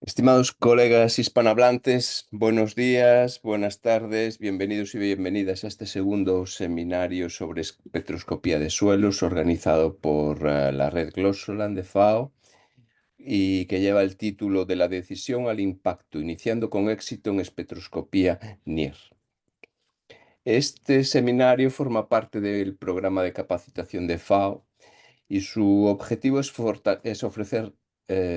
Estimados colegas hispanohablantes, buenos días, buenas tardes, bienvenidos y bienvenidas a este segundo seminario sobre espectroscopía de suelos organizado por la red Glossoland de FAO y que lleva el título de la decisión al impacto, iniciando con éxito en espectroscopía NIR. Este seminario forma parte del programa de capacitación de FAO y su objetivo es ofrecer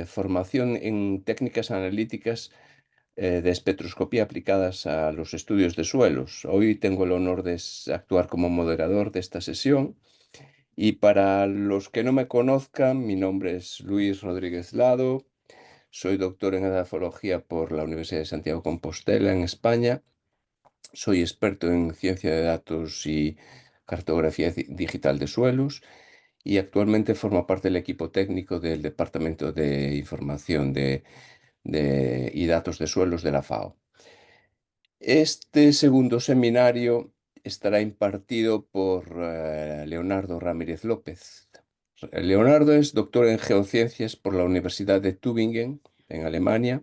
formación en técnicas analíticas de espectroscopía aplicadas a los estudios de suelos. Hoy tengo el honor de actuar como moderador de esta sesión y para los que no me conozcan, mi nombre es Luis Rodríguez Lado, soy doctor en edafología por la Universidad de Santiago de Compostela en España, soy experto en ciencia de datos y cartografía digital de suelos y actualmente formo parte del equipo técnico del Departamento de Información y Datos de Suelos de la FAO. Este segundo seminario estará impartido por Leonardo Ramírez López. Leonardo es doctor en geociencias por la Universidad de Tübingen, en Alemania,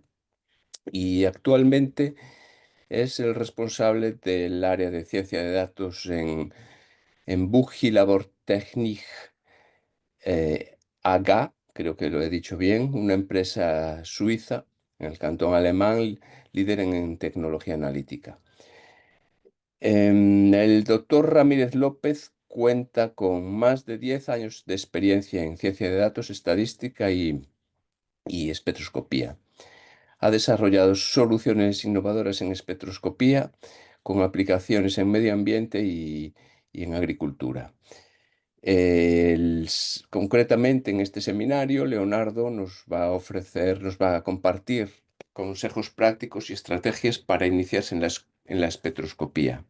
y actualmente es el responsable del área de ciencia de datos en Buchelabortechnik AG, creo que lo he dicho bien, una empresa suiza en el cantón alemán, líder en tecnología analítica. El doctor Ramírez López cuenta con más de 10 años de experiencia en ciencia de datos, estadística y espectroscopía. Ha desarrollado soluciones innovadoras en espectroscopía con aplicaciones en medio ambiente y en agricultura. Concretamente en este seminario, Leonardo nos va a compartir consejos prácticos y estrategias para iniciarse en la espectroscopía,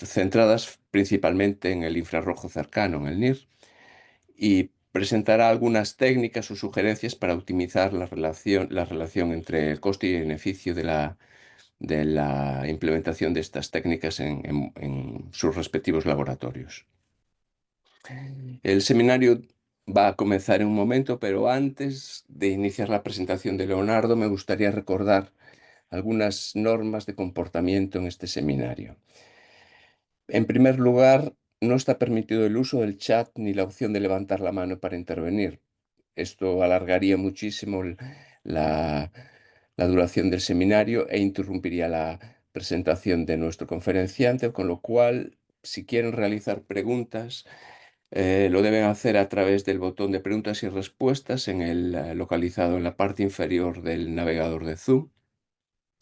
centradas principalmente en el infrarrojo cercano, en el NIR, y presentará algunas técnicas o sugerencias para optimizar la relación entre el coste y beneficio de la implementación de estas técnicas en sus respectivos laboratorios. El seminario va a comenzar en un momento, pero antes de iniciar la presentación de Leonardo, me gustaría recordar algunas normas de comportamiento en este seminario. En primer lugar, no está permitido el uso del chat ni la opción de levantar la mano para intervenir. Esto alargaría muchísimo la, la duración del seminario e interrumpiría la presentación de nuestro conferenciante, con lo cual, si quieren realizar preguntas, lo deben hacer a través del botón de preguntas y respuestas localizado en la parte inferior del navegador de Zoom.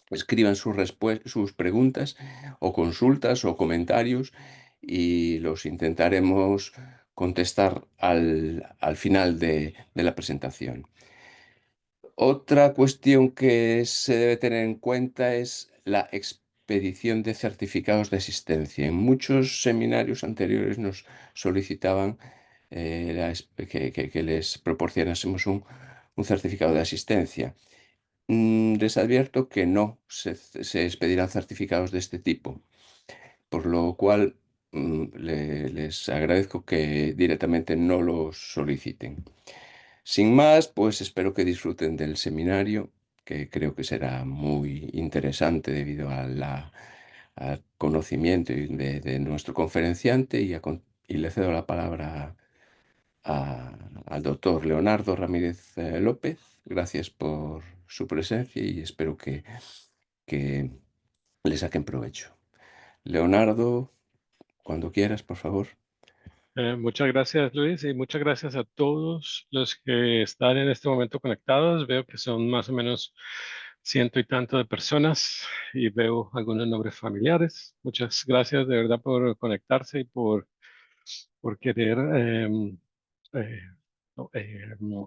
Escriban sus preguntas o consultas o comentarios y los intentaremos contestar al final de la presentación. Otra cuestión que se debe tener en cuenta es la expedición de certificados de asistencia. En muchos seminarios anteriores nos solicitaban que les proporcionásemos un certificado de asistencia. Les advierto que no se expedirán certificados de este tipo, por lo cual les agradezco que directamente no los soliciten. Sin más, pues espero que disfruten del seminario, que creo que será muy interesante debido al conocimiento de nuestro conferenciante y le cedo la palabra al doctor Leonardo Ramírez López. Gracias por su presencia y espero que le saquen provecho. Leonardo, cuando quieras, por favor. Muchas gracias, Luis, y muchas gracias a todos los que están en este momento conectados. Veo que son más o menos ciento y tanto de personas y veo algunos nombres familiares. Muchas gracias de verdad por conectarse y por querer, eh,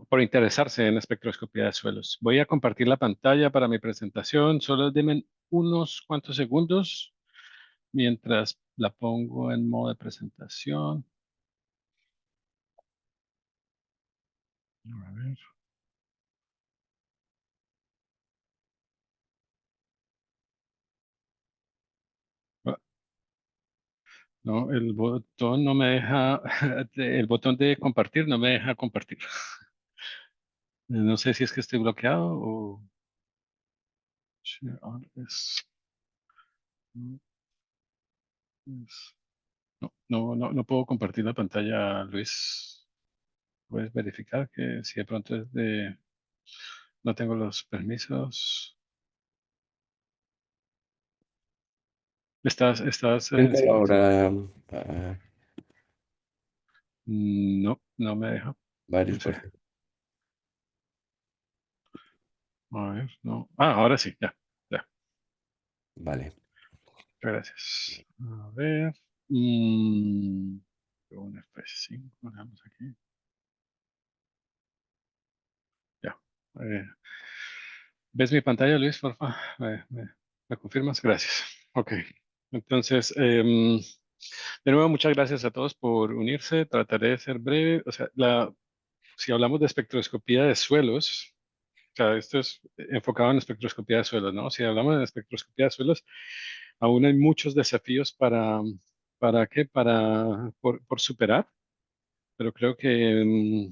por interesarse en espectroscopía de suelos. Voy a compartir la pantalla para mi presentación. Solo denme unos cuantos segundos mientras la pongo en modo de presentación. A ver. Ah, no, el botón no me deja, el botón de compartir no me deja compartir. No sé si es que estoy bloqueado o... Share all is- no, no puedo compartir la pantalla, Luis. ¿Puedes verificar que si de pronto es de... No tengo los permisos? ¿Estás Inténtalo encima? ahora, No, no me deja. varios No sé. por cierto. A ver, no. Ah, ahora sí, ya. Ya. Vale. Gracias. A ver. Mm, un F5, ponemos aquí. Ya. Eh, ¿Ves mi pantalla, Luis? Porfa. ¿Me confirmas? Gracias. Ok. Entonces, de nuevo, muchas gracias a todos por unirse. Trataré de ser breve. O sea, si hablamos de espectroscopía de suelos, o sea, esto es enfocado en espectroscopía de suelos, ¿no? Si hablamos de espectroscopía de suelos, aún hay muchos desafíos ¿para qué? Por superar, pero creo que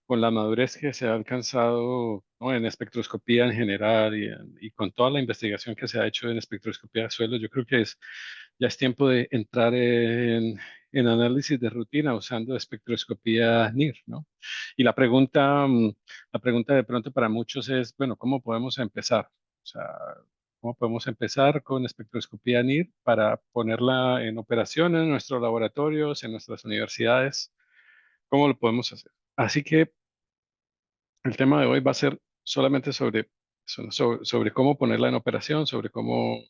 con la madurez que se ha alcanzado, ¿no? En espectroscopía en general y con toda la investigación que se ha hecho en espectroscopía de suelos, yo creo que ya es tiempo de entrar en análisis de rutina usando espectroscopía NIR, ¿no? Y la pregunta de pronto para muchos es, bueno, ¿cómo podemos empezar? O sea, ¿cómo podemos empezar con espectroscopía NIR para ponerla en operación en nuestros laboratorios, en nuestras universidades? ¿Cómo lo podemos hacer? Así que el tema de hoy va a ser solamente sobre cómo ponerla en operación, sobre cómo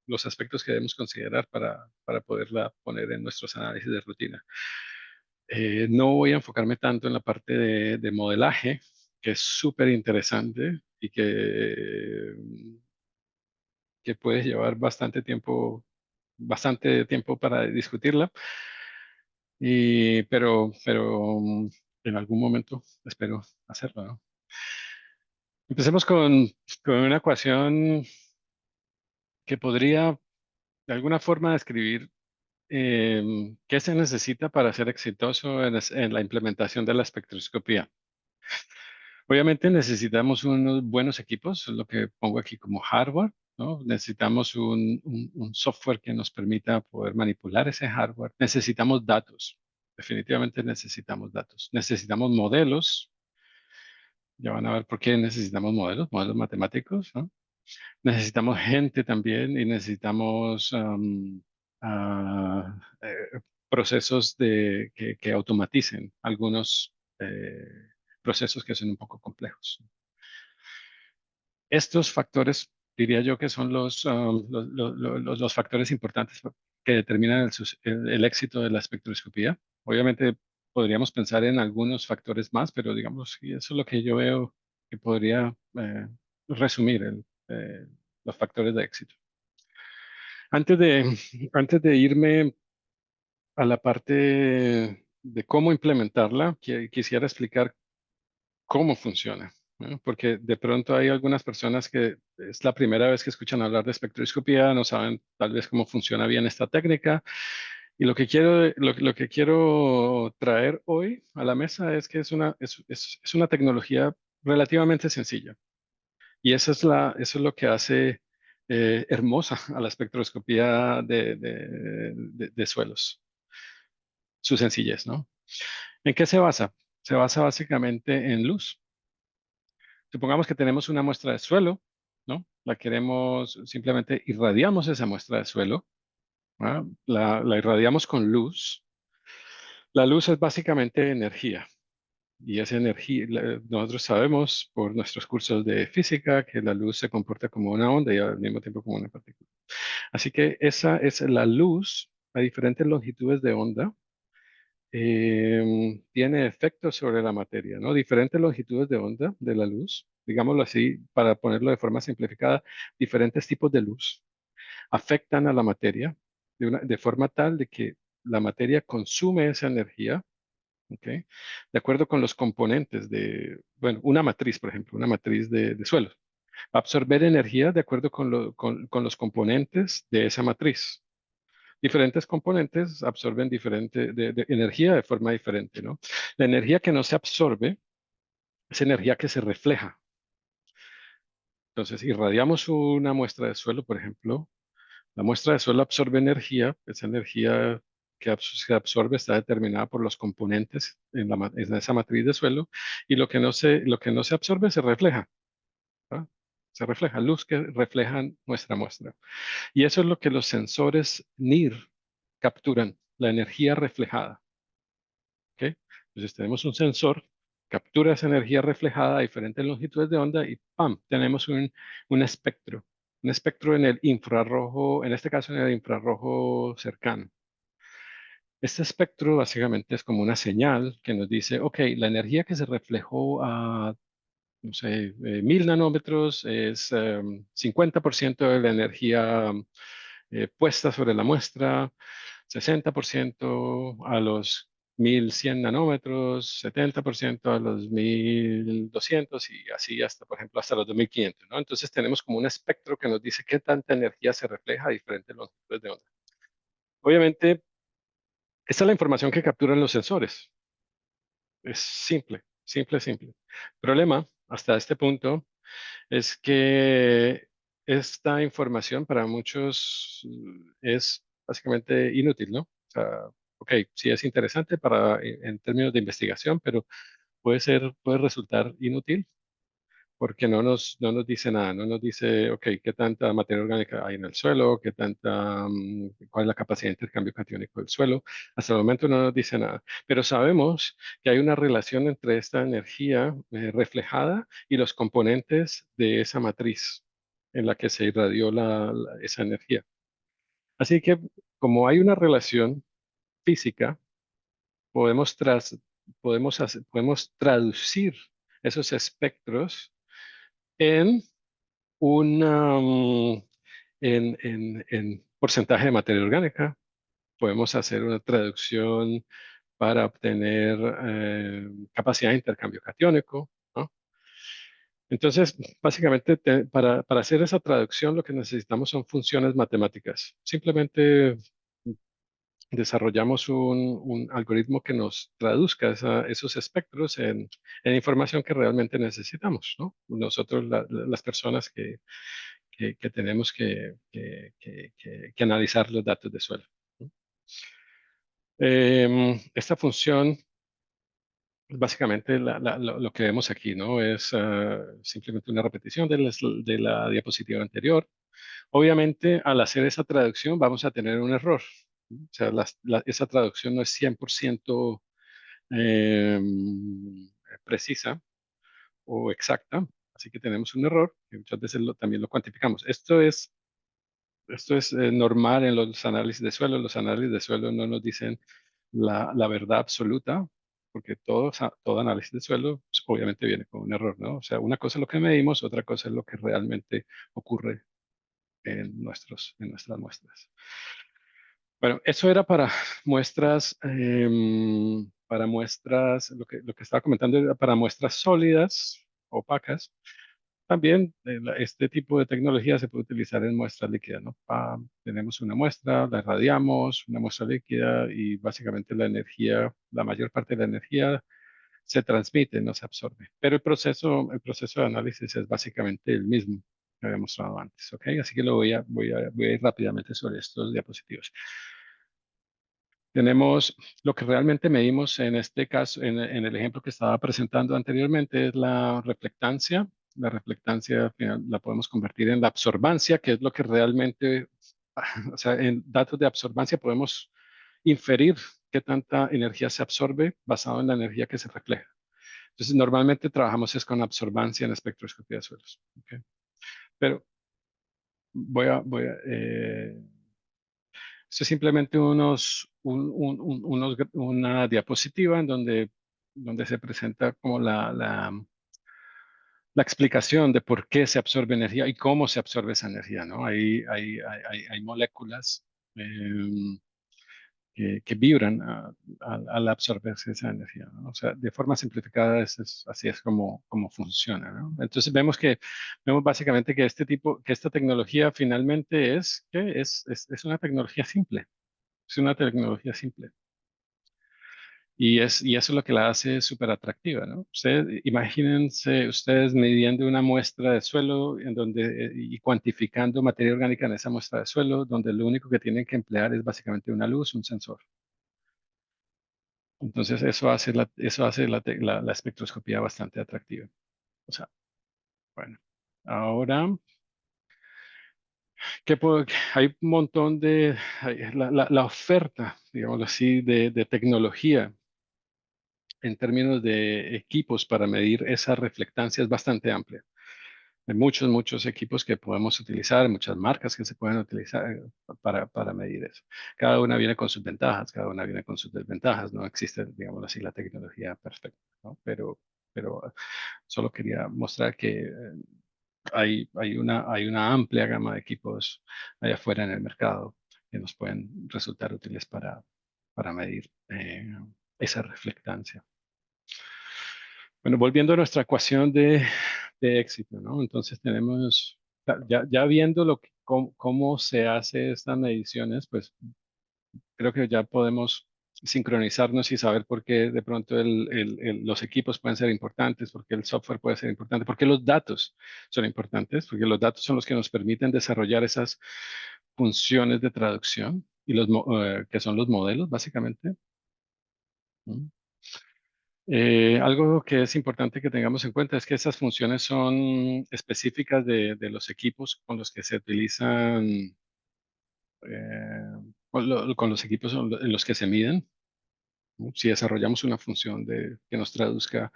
los aspectos que debemos considerar para poderla poner en nuestros análisis de rutina. No voy a enfocarme tanto en la parte de modelaje, que es súper interesante y que puede llevar bastante tiempo para discutirla, pero en algún momento espero hacerlo, ¿no? Empecemos con una ecuación que podría de alguna forma describir qué se necesita para ser exitoso en la implementación de la espectroscopía. Obviamente necesitamos unos buenos equipos, es lo que pongo aquí como hardware, ¿no? Necesitamos un software que nos permita poder manipular ese hardware. Necesitamos datos, definitivamente necesitamos datos. Necesitamos modelos, ya van a ver por qué necesitamos modelos matemáticos, ¿no? Necesitamos gente también y necesitamos procesos que automaticen algunos procesos que son un poco complejos. Estos factores, diría yo que son los factores importantes que determinan el éxito de la espectroscopía. Obviamente podríamos pensar en algunos factores más, pero digamos, y eso es lo que yo veo que podría resumir los factores de éxito. Antes de, antes de irme a la parte de cómo implementarla, quisiera explicar cómo funciona, ¿no? Porque de pronto hay algunas personas que es la primera vez que escuchan hablar de espectroscopía, no saben tal vez cómo funciona bien esta técnica. Y lo que quiero traer hoy a la mesa es que es una tecnología relativamente sencilla. Y eso es lo que hace hermosa a la espectroscopía de suelos, su sencillez, ¿no? ¿En qué se basa? Se basa básicamente en luz. Supongamos que tenemos una muestra de suelo, ¿no? La queremos, simplemente irradiamos esa muestra de suelo, ¿no? La irradiamos con luz. La luz es básicamente energía. Y esa energía, nosotros sabemos por nuestros cursos de física que la luz se comporta como una onda y al mismo tiempo como una partícula. Así que esa es la luz a diferentes longitudes de onda. Tiene efectos sobre la materia, ¿no? Diferentes longitudes de onda de la luz, digámoslo así, para ponerlo de forma simplificada, diferentes tipos de luz afectan a la materia de forma tal de que la materia consume esa energía, ¿ok? De acuerdo con los componentes bueno, una matriz, por ejemplo, una matriz de suelo. Absorber energía de acuerdo con los componentes de esa matriz. Diferentes componentes absorben diferente de energía de forma diferente, ¿no? La energía que no se absorbe es energía que se refleja. Entonces, irradiamos una muestra de suelo, por ejemplo. La muestra de suelo absorbe energía. Esa energía que se absorbe está determinada por los componentes en esa matriz de suelo. Y lo que no se absorbe se refleja. ¿Va? Se refleja, luz que reflejan nuestra muestra. Y eso es lo que los sensores NIR capturan, la energía reflejada. ¿Ok? Entonces tenemos un sensor, captura esa energía reflejada a diferentes longitudes de onda y ¡pam! Tenemos un espectro en el infrarrojo, en este caso en el infrarrojo cercano. Este espectro básicamente es como una señal que nos dice, ok, la energía que se reflejó a, no sé, 1000 nanómetros es 50% de la energía puesta sobre la muestra, 60% a los 1100 nanómetros, 70% a los 1200 y así hasta, por ejemplo, hasta los 2500, ¿no? Entonces tenemos como un espectro que nos dice qué tanta energía se refleja a diferentes longitudes de onda. Obviamente, esta es la información que capturan los sensores. Es simple, simple, simple. Problema, hasta este punto, es que esta información para muchos es básicamente inútil, ¿no? O sea, ok, sí es interesante en términos de investigación, pero puede resultar inútil porque no nos dice nada, no nos dice, ok, qué tanta materia orgánica hay en el suelo, cuál es la capacidad de intercambio catiónico del suelo. Hasta el momento no nos dice nada, pero sabemos que hay una relación entre esta energía reflejada y los componentes de esa matriz en la que se irradió esa energía. Así que como hay una relación física, podemos, tras- podemos traducir esos espectros en una, en porcentaje de materia orgánica. Podemos hacer una traducción para obtener capacidad de intercambio catiónico, ¿no? Entonces, básicamente, para hacer esa traducción, lo que necesitamos son funciones matemáticas. Simplemente desarrollamos un algoritmo que nos traduzca esos espectros en información que realmente necesitamos, ¿no? Nosotros, las personas que tenemos que analizar los datos de suelo, ¿no? Esta función, básicamente lo que vemos aquí, ¿no? Es simplemente una repetición de la diapositiva anterior. Obviamente, al hacer esa traducción vamos a tener un error, ¿no? O sea, esa traducción no es 100% eh, precisa o exacta, así que tenemos un error que muchas veces también lo cuantificamos. Esto es normal en los análisis de suelo. Los análisis de suelo no nos dicen la verdad absoluta, porque todo análisis de suelo pues, obviamente viene con un error, ¿no? O sea, una cosa es lo que medimos, otra cosa es lo que realmente ocurre en nuestras muestras. Bueno, eso era para muestras, lo que estaba comentando era para muestras sólidas, opacas. También este tipo de tecnología se puede utilizar en muestras líquidas, ¿no? Tenemos una muestra, la irradiamos, una muestra líquida y básicamente la mayor parte de la energía se transmite, no se absorbe. Pero el proceso de análisis es básicamente el mismo que había mostrado antes, ¿ok? Así que voy a ir rápidamente sobre estos diapositivos. Tenemos lo que realmente medimos en este caso, en el ejemplo que estaba presentando anteriormente, es la reflectancia. La reflectancia al final la podemos convertir en la absorbancia, que es lo que realmente, o sea, en datos de absorbancia podemos inferir qué tanta energía se absorbe basado en la energía que se refleja. Entonces, normalmente trabajamos es con absorbancia en espectroscopía de suelos. ¿Ok? Pero esto es simplemente una diapositiva en donde se presenta como la explicación de por qué se absorbe energía y cómo se absorbe esa energía, ¿no? Hay moléculas que vibran al absorberse esa energía, ¿no? O sea, de forma simplificada, así es como funciona, ¿no? Entonces vemos básicamente que esta tecnología finalmente es una tecnología simple. Es una tecnología simple. Y eso es lo que la hace súper atractiva, ¿no? Ustedes, imagínense ustedes midiendo una muestra de suelo en donde, y cuantificando materia orgánica en esa muestra de suelo, donde lo único que tienen que emplear es básicamente una luz, un sensor. Entonces, eso hace la espectroscopía bastante atractiva. O sea, bueno, ahora, hay un montón la oferta, digámoslo así, de tecnología en términos de equipos para medir esa reflectancia es bastante amplia. Hay muchos equipos que podemos utilizar, muchas marcas que se pueden utilizar para medir eso. Cada una viene con sus ventajas, cada una viene con sus desventajas. No existe, digamos así, la tecnología perfecta, ¿no? Pero solo quería mostrar que hay una amplia gama de equipos allá afuera en el mercado que nos pueden resultar útiles para medir esa reflectancia. Bueno, volviendo a nuestra ecuación de éxito, ¿no? Entonces tenemos, ya viendo cómo se hace estas mediciones, pues creo que ya podemos sincronizarnos y saber por qué de pronto los equipos pueden ser importantes, por qué el software puede ser importante, por qué los datos son importantes, porque los datos son los que nos permiten desarrollar esas funciones de traducción y que son los modelos, básicamente. ¿No? Algo que es importante que tengamos en cuenta es que esas funciones son específicas de los equipos con los que se utilizan, con los equipos en los que se miden. ¿No? Si desarrollamos una función que nos traduzca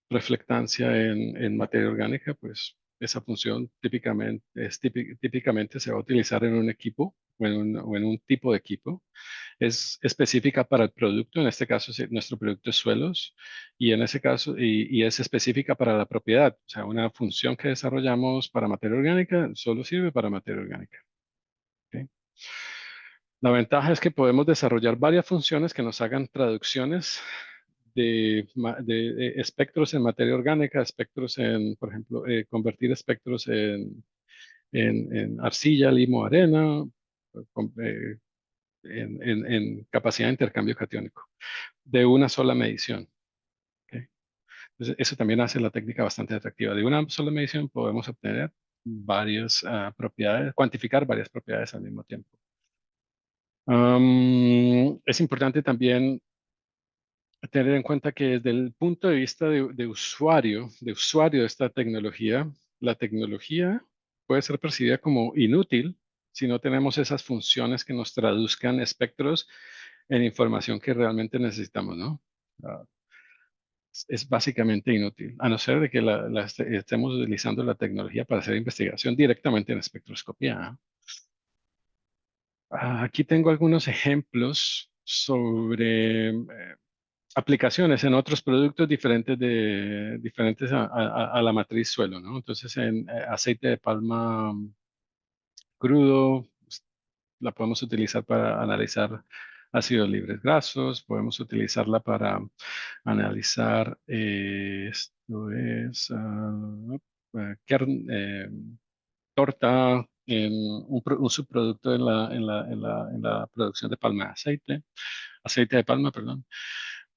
reflectancia en materia orgánica, pues esa función típicamente se va a utilizar en un equipo o en un tipo de equipo. Es específica para el producto, en este caso nuestro producto es suelos, y en ese caso, y es específica para la propiedad, o sea, una función que desarrollamos para materia orgánica solo sirve para materia orgánica. ¿Ok? La ventaja es que podemos desarrollar varias funciones que nos hagan traducciones de espectros en materia orgánica, espectros en, por ejemplo, convertir espectros en arcilla, limo, arena, con- eh, en capacidad de intercambio catiónico de una sola medición. ¿Ok? Entonces, eso también hace la técnica bastante atractiva. De una sola medición podemos obtener varias propiedades, cuantificar varias propiedades al mismo tiempo. Es importante también tener en cuenta que desde el punto de vista de usuario de esta tecnología, la tecnología puede ser percibida como inútil si no tenemos esas funciones que nos traduzcan espectros en información que realmente necesitamos, ¿no? Ah, es básicamente inútil, a no ser de que estemos utilizando la tecnología para hacer investigación directamente en espectroscopía. ¿Ah? Aquí tengo algunos ejemplos sobre aplicaciones en otros productos diferentes a la matriz suelo, ¿no? Entonces, en aceite de palma crudo, pues, la podemos utilizar para analizar ácidos libres grasos, podemos utilizarla para analizar, esto es, torta, en un subproducto en la producción de palma de aceite de palma, perdón.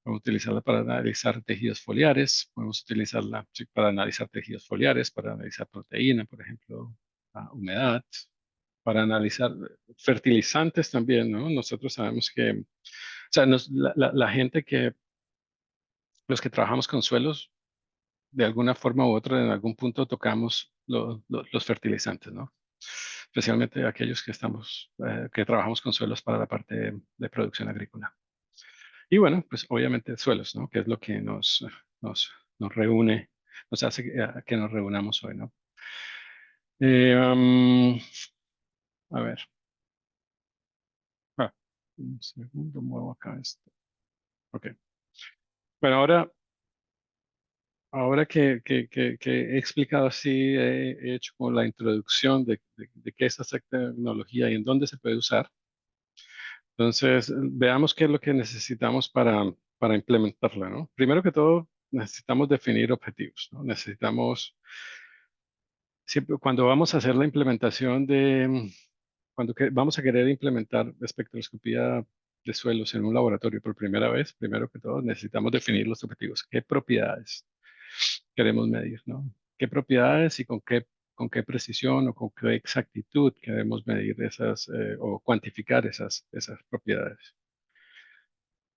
Podemos utilizarla para analizar tejidos foliares, podemos utilizarla sí, para analizar tejidos foliares, para analizar proteína, por ejemplo, humedad, para analizar fertilizantes también, ¿no? Nosotros sabemos que, o sea, la gente los que trabajamos con suelos, de alguna forma u otra, en algún punto tocamos los fertilizantes, ¿no? Especialmente aquellos que trabajamos con suelos para la parte de producción agrícola. Y bueno, pues obviamente suelos, ¿no? Que es lo que nos reúne, nos hace que nos reunamos hoy, ¿no? A ver, ah, un segundo, muevo acá esto. Ok. Bueno, ahora que he explicado así, he hecho como la introducción de qué es esta tecnología y en dónde se puede usar. Entonces, veamos qué es lo que necesitamos para implementarla, ¿no? Primero que todo, necesitamos definir objetivos, ¿no? Siempre, cuando vamos a hacer la implementación cuando vamos a querer implementar espectroscopía de suelos en un laboratorio por primera vez, primero que todo necesitamos definir los objetivos. ¿Qué propiedades queremos medir, ¿no? ¿Qué propiedades y con qué precisión o con qué exactitud queremos medir esas o cuantificar esas propiedades?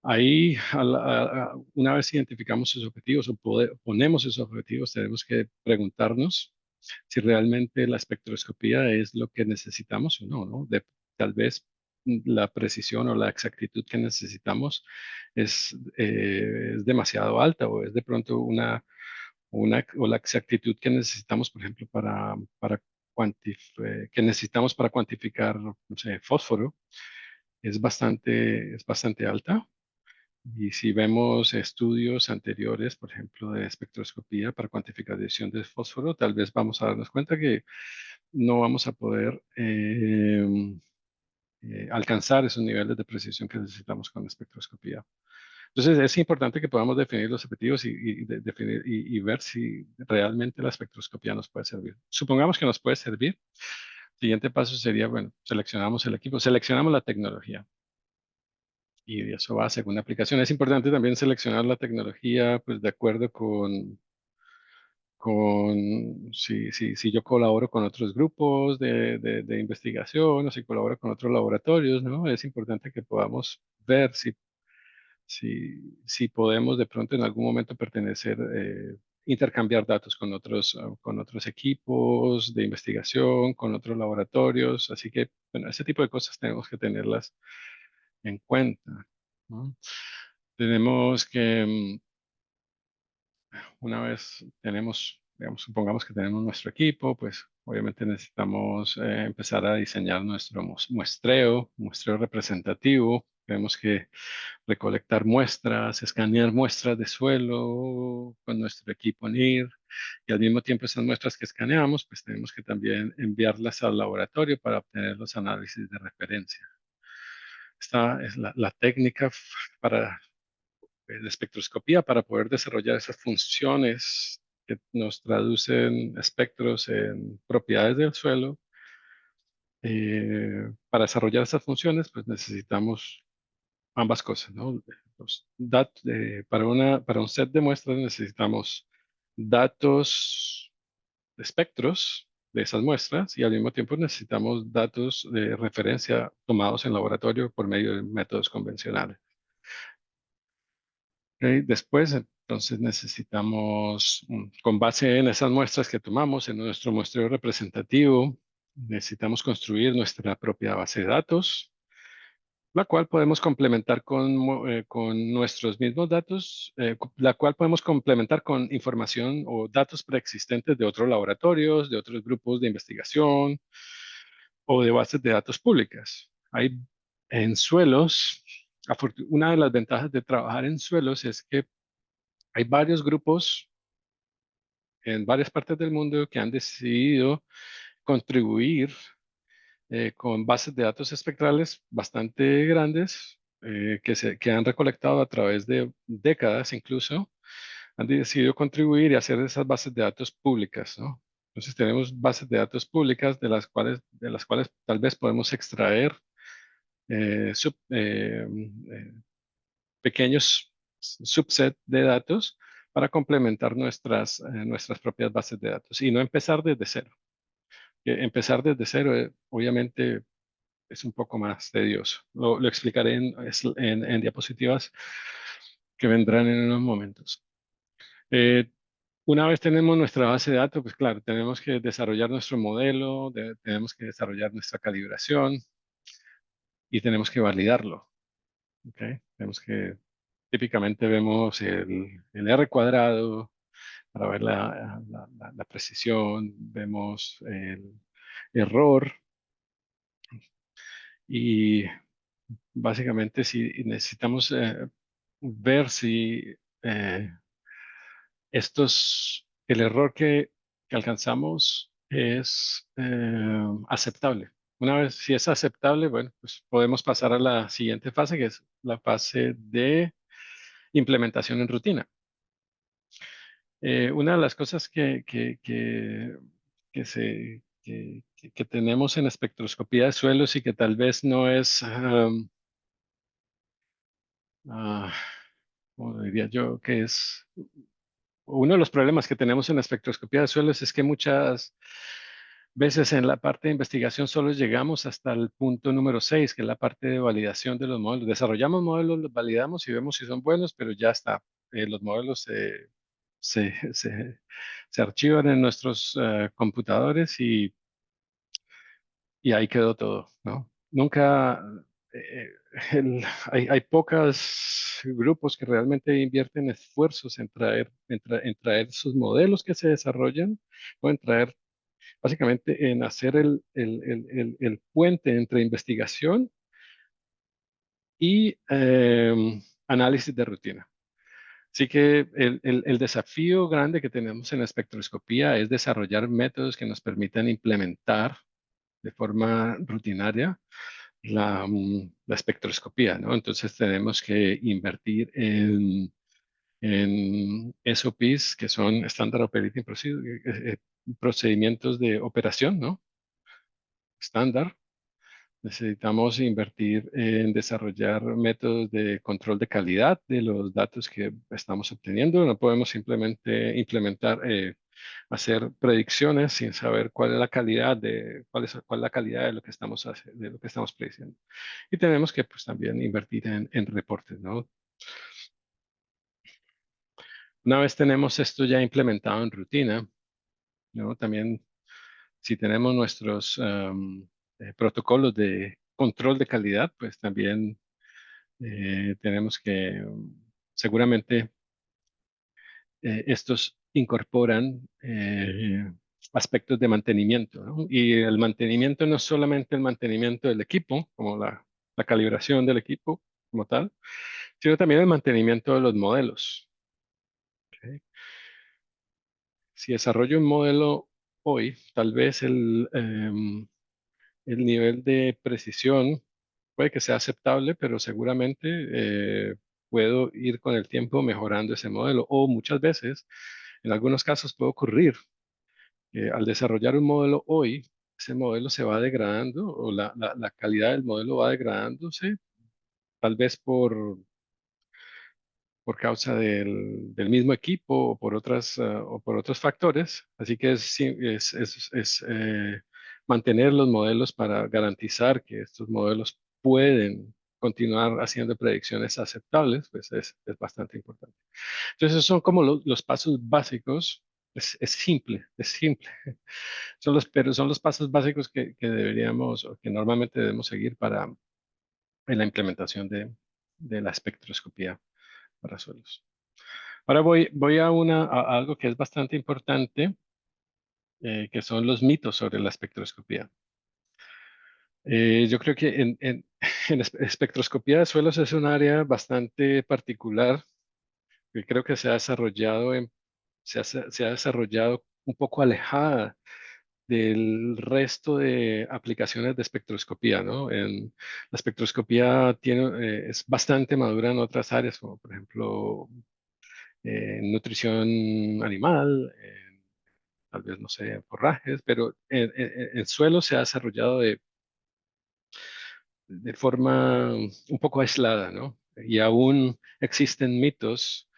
Ahí, una vez identificamos esos objetivos o ponemos esos objetivos, tenemos que preguntarnos si realmente la espectroscopía es lo que necesitamos o no, ¿no? Tal vez la precisión o la exactitud que necesitamos es demasiado alta o es de pronto o la exactitud que necesitamos, por ejemplo, que necesitamos para cuantificar, no sé, fósforo, es bastante alta. Y si vemos estudios anteriores, por ejemplo, de espectroscopía para cuantificación de fósforo, tal vez vamos a darnos cuenta que no vamos a poder alcanzar esos niveles de precisión que necesitamos con la espectroscopía. Entonces, es importante que podamos definir los objetivos y ver si realmente la espectroscopía nos puede servir. Supongamos que nos puede servir. El siguiente paso sería, bueno, seleccionamos el equipo, seleccionamos la tecnología y de eso va a segunda aplicación. Es importante también seleccionar la tecnología, pues de acuerdo con si yo colaboro con otros grupos de investigación o si colaboro con otros laboratorios, ¿no? Es importante que podamos ver si podemos de pronto en algún momento pertenecer, intercambiar datos con otros equipos de investigación, con otros laboratorios. Así que, bueno, ese tipo de cosas tenemos que tenerlas en cuenta, ¿no? Tenemos que, una vez tenemos, digamos, supongamos que tenemos nuestro equipo, pues obviamente necesitamos empezar a diseñar nuestro muestreo representativo. Tenemos que recolectar muestras, escanear muestras de suelo con nuestro equipo NIR y al mismo tiempo esas muestras que escaneamos, pues tenemos que también enviarlas al laboratorio para obtener los análisis de referencia. Esta es la técnica para la espectroscopía para poder desarrollar esas funciones que nos traducen espectros en propiedades del suelo. Para desarrollar esas funciones, pues necesitamos ambas cosas, ¿no? Para un set de muestras necesitamos datos de espectros de esas muestras y al mismo tiempo necesitamos datos de referencia tomados en laboratorio por medio de métodos convencionales. ¿Ok? Después, entonces necesitamos, con base en esas muestras que tomamos, en nuestro muestreo representativo, necesitamos construir nuestra propia base de datos, la cual podemos complementar con nuestros mismos datos, la cual podemos complementar con información o datos preexistentes de otros laboratorios, de otros grupos de investigación o de bases de datos públicas. Hay en suelos, una de las ventajas de trabajar en suelos es que hay varios grupos en varias partes del mundo que han decidido contribuir con bases de datos espectrales bastante grandes que han recolectado a través de décadas incluso, han decidido contribuir y hacer esas bases de datos públicas, ¿no? Entonces tenemos bases de datos públicas de las cuales tal vez podemos extraer pequeños subset de datos para complementar nuestras propias bases de datos y no empezar desde cero. Empezar desde cero, obviamente, es un poco más tedioso. Lo explicaré en diapositivas que vendrán en unos momentos. Eh, una vez tenemos nuestra base de datos, pues claro, tenemos que desarrollar nuestro modelo, tenemos que desarrollar nuestra calibración y tenemos que validarlo. ¿Ok? Tenemos que, típicamente vemos el R cuadrado para ver la precisión, vemos el error y básicamente si necesitamos ver si eh, el error que alcanzamos es aceptable. Una vez, si es aceptable, bueno, pues podemos pasar a la siguiente fase, que es la fase de implementación en rutina. Una de las cosas que tenemos en espectroscopía de suelos y que tal vez no es ah, como diría yo, que es uno de los problemas que tenemos en la espectroscopía de suelos es que muchas veces en la parte de investigación solo llegamos hasta el punto número 6, que es la parte de validación de los modelos. Desarrollamos modelos, los validamos y vemos si son buenos, pero ya está. Los modelos se, se- se archivan en nuestros computadores y ahí quedó todo, ¿no? Nunca, eh, hay pocos grupos que realmente invierten esfuerzos en en traer sus modelos que se desarrollan o en traer, básicamente, en hacer el puente entre investigación y análisis de rutina. Así que el desafío grande que tenemos en la espectroscopía es desarrollar métodos que nos permitan implementar de forma rutinaria la espectroscopía, ¿no? Entonces tenemos que invertir en SOPs, que son Standard Operating procedimientos de operación, ¿no? Estándar. Necesitamos invertir en desarrollar métodos de control de calidad de los datos que estamos obteniendo. No podemos simplemente hacer predicciones sin saber cuál es la calidad cuál es la calidad de lo que de lo que estamos prediciendo. Y tenemos que, pues, también invertir en reportes, ¿no? Una vez tenemos esto ya implementado en rutina, ¿no? También, si tenemos nuestros protocolos de control de calidad, pues también tenemos que, seguramente, estos incorporan aspectos de mantenimiento, ¿no? Y el mantenimiento no es solamente el mantenimiento del equipo, como la calibración del equipo como tal, sino también el mantenimiento de los modelos. ¿Ok? Si desarrollo un modelo hoy, tal vez el nivel de precisión puede que sea aceptable, pero seguramente puedo ir con el tiempo mejorando ese modelo. O muchas veces, en algunos casos puede ocurrir que al desarrollar un modelo hoy, ese modelo se va degradando o la calidad del modelo va degradándose, tal vez por causa del mismo equipo o por o por otros factores. Así que es mantener los modelos para garantizar que estos modelos pueden continuar haciendo predicciones aceptables, pues es bastante importante. Entonces, esos son como los pasos básicos. Es simple, es simple. Pero son los pasos básicos que deberíamos o que normalmente debemos seguir para en la implementación de la espectroscopía para suelos. Ahora voy a algo que es bastante importante, que son los mitos sobre la espectroscopía. Yo creo que en espectroscopía de suelos es un área bastante particular que creo que se ha desarrollado un poco alejada del resto de aplicaciones de espectroscopía, ¿no? La espectroscopía es bastante madura en otras áreas, como por ejemplo nutrición animal, tal vez, no sé, forrajes, pero el suelo se ha desarrollado de forma un poco aislada, ¿no? Y aún existen mitos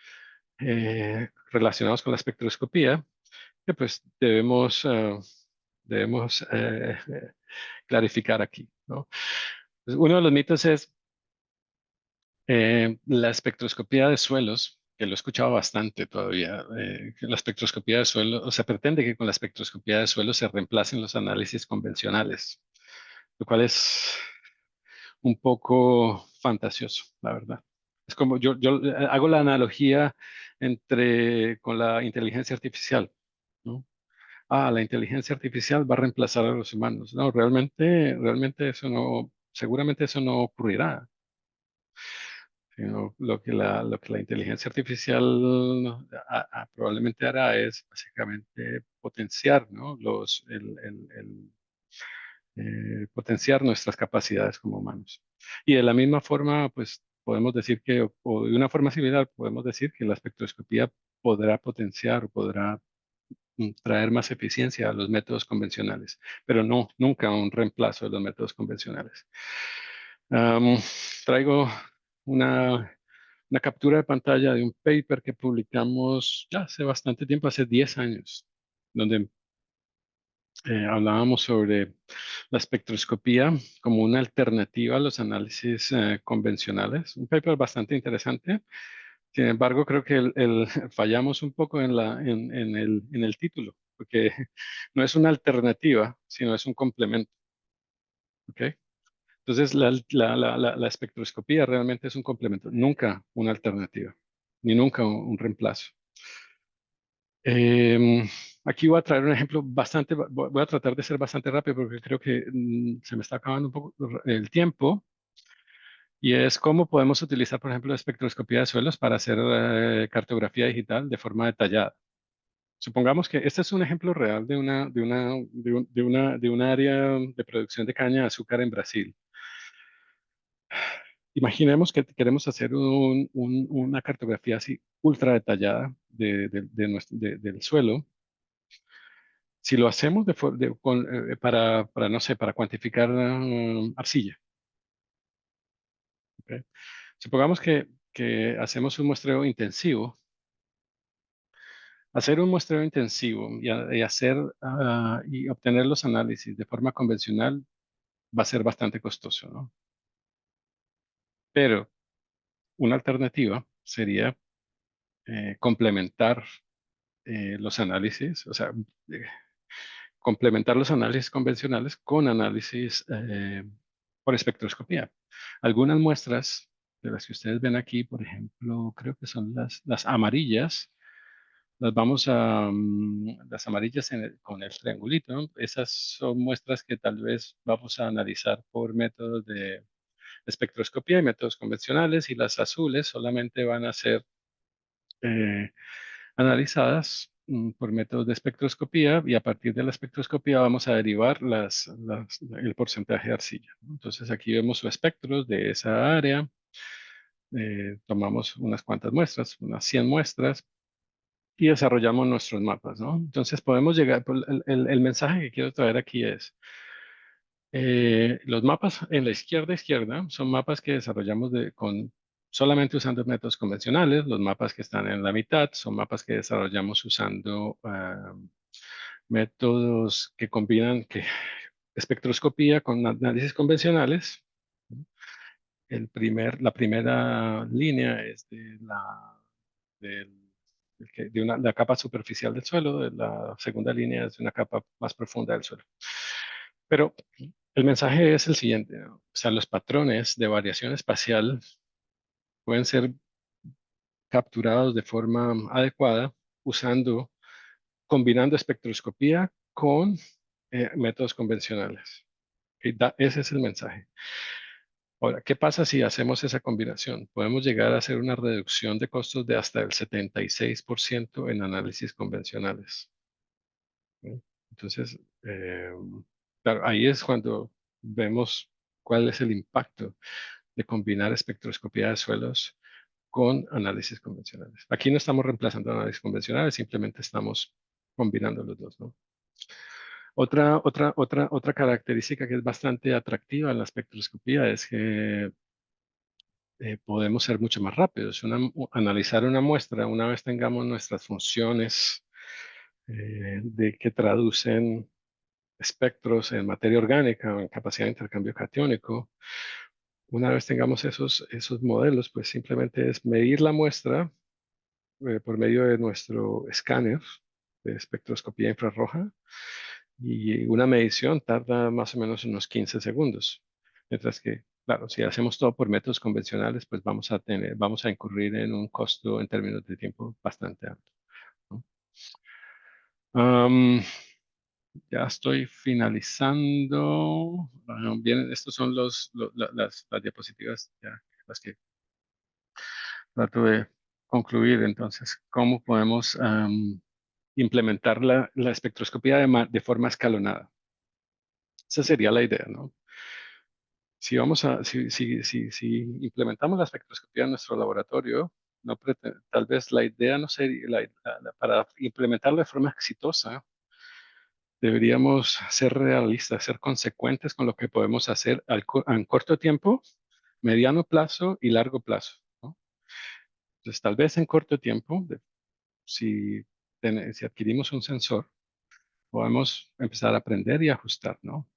relacionados con la espectroscopía que pues debemos clarificar aquí, ¿no? Pues, uno de los mitos es la espectroscopía de suelos, que lo he escuchado bastante todavía, que la espectroscopía de suelos, o sea, pretende que con la espectroscopía de suelos se reemplacen los análisis convencionales, lo cual es un poco fantasioso, la verdad. Es como yo hago la analogía con la inteligencia artificial, ¿no? La inteligencia artificial va a reemplazar a los humanos. No, realmente eso no, seguramente eso no ocurrirá. Sino lo que la inteligencia artificial probablemente hará es básicamente potenciar, ¿no? Potenciar nuestras capacidades como humanos. Y de la misma forma, pues podemos decir o de una forma similar, podemos decir que la espectroscopía podrá potenciar o podrá traer más eficiencia a los métodos convencionales, pero no, nunca un reemplazo de los métodos convencionales. Am, Traigo una una captura de pantalla de un paper que publicamos ya hace bastante tiempo, hace 10 años, donde hablábamos sobre la espectroscopía como una alternativa a los análisis convencionales. Un paper bastante interesante. Sin embargo, creo que fallamos un poco en el título, porque no es una alternativa, sino es un complemento. ¿Ok? Entonces, la espectroscopía realmente es un complemento, nunca una alternativa, ni nunca un reemplazo. Em, Aquí voy a traer un ejemplo bastante, voy a tratar de ser bastante rápido porque creo que se me está acabando un poco el tiempo, y es cómo podemos utilizar, por ejemplo, la espectroscopía de suelos para hacer cartografía digital de forma detallada. Supongamos que este es un ejemplo real de una área de producción de caña de azúcar en Brasil. Imaginemos que queremos hacer una cartografía así ultra detallada del suelo. Si lo hacemos no sé, para cuantificar arcilla, ¿ok? Supongamos que hacemos un muestreo intensivo. Hacer un muestreo intensivo y obtener los análisis de forma convencional va a ser bastante costoso, ¿no? Pero una alternativa sería complementar los análisis, o sea, eh, complementar los análisis convencionales con análisis por espectroscopía. Algunas muestras de las que ustedes ven aquí, por ejemplo, creo que son las amarillas, las amarillas con el triangulito, ¿no? Esas son muestras que tal vez vamos a analizar por métodos de espectroscopía y métodos convencionales, y las azules solamente van a ser eh, analizadas por métodos de espectroscopía, y a partir de la espectroscopía vamos a derivar el porcentaje de arcilla, ¿no? Entonces aquí vemos los espectros de esa área, tomamos unas cuantas muestras, unas 100 muestras, y desarrollamos nuestros mapas, ¿no? Entonces podemos llegar, el mensaje que quiero traer aquí es, los mapas en la izquierda son mapas que desarrollamos solamente usando métodos convencionales. Los mapas que están en la mitad son mapas que desarrollamos usando métodos que combinan espectroscopía con análisis convencionales. La primera línea es del- la capa superficial del suelo. La segunda línea es de una capa más profunda del suelo. Pero el mensaje es el siguiente, ¿no? O sea, los patrones de variación espacial pueden ser capturados de forma adecuada usando, combinando espectroscopía con métodos convencionales. Ese es el mensaje. Ahora, ¿qué pasa si hacemos esa combinación? Podemos llegar a hacer una reducción de costos de hasta el 76% en análisis convencionales, ¿no? Entonces, claro, ahí es cuando vemos cuál es el impacto de combinar espectroscopía de suelos con análisis convencionales. Aquí no estamos reemplazando análisis convencionales, simplemente estamos combinando los dos, ¿no? Otra característica que es bastante atractiva en la espectroscopía es que podemos ser mucho más rápidos. Analizar una muestra una vez tengamos nuestras funciones de que traducen espectros en materia orgánica o en capacidad de intercambio catiónico. Una vez tengamos esos modelos, pues simplemente es medir la muestra por medio de nuestro escáner de espectroscopía infrarroja, y una medición tarda más o menos unos 15 segundos. Mientras que, claro, si hacemos todo por métodos convencionales, pues vamos a incurrir en un costo en términos de tiempo bastante alto, ¿no? Am, ya estoy finalizando. Bien, estos son las diapositivas ya, las que trato de concluir. Entonces, ¿cómo podemos implementar la espectroscopía de forma escalonada? Esa sería la idea, ¿no? Si implementamos la espectroscopía en nuestro laboratorio, tal vez la idea no sería, para implementarla de forma exitosa, deberíamos ser realistas, ser consecuentes con lo que podemos hacer en corto tiempo, mediano plazo y largo plazo, ¿no? Entonces, tal vez en corto tiempo, si, si adquirimos un sensor, podemos empezar a aprender y ajustar, ¿no?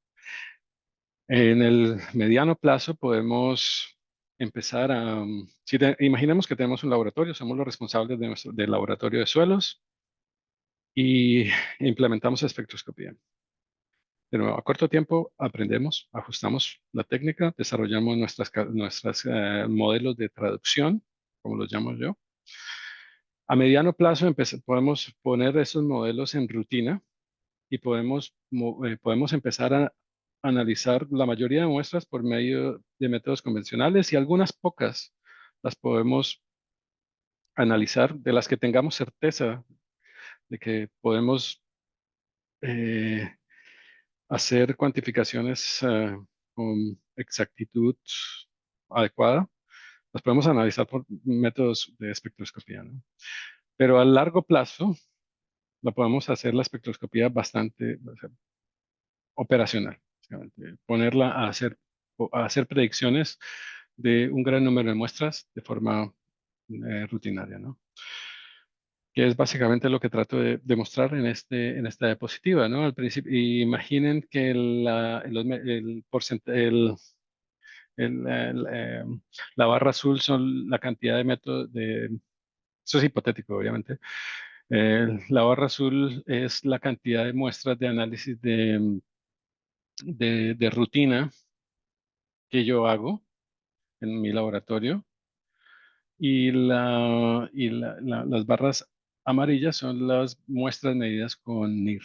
En el mediano plazo podemos empezar a, si imaginemos que tenemos un laboratorio, somos los responsables de del laboratorio de suelos y implementamos espectroscopía. De nuevo, a corto tiempo aprendemos, ajustamos la técnica, desarrollamos nuestras modelos de traducción, como los llamo yo. A mediano plazo podemos poner esos modelos en rutina y podemos empezar a analizar la mayoría de muestras por medio de métodos convencionales y algunas pocas las podemos analizar de las que tengamos certeza de que podemos eh, hacer cuantificaciones con exactitud adecuada. Las podemos analizar por métodos de espectroscopía, ¿no? Pero a largo plazo la podemos hacer la espectroscopía bastante, o sea, operacional, básicamente. Ponerla a hacer predicciones de un gran número de muestras de forma rutinaria, ¿no? Que es básicamente lo que trato de demostrar en esta diapositiva, ¿no? Al principio, imaginen que el porcentaje, la barra azul son la cantidad de métodos eso es hipotético, obviamente. La barra azul es la cantidad de muestras de análisis de rutina que yo hago en mi laboratorio y las barras amarillas son las muestras medidas con NIR.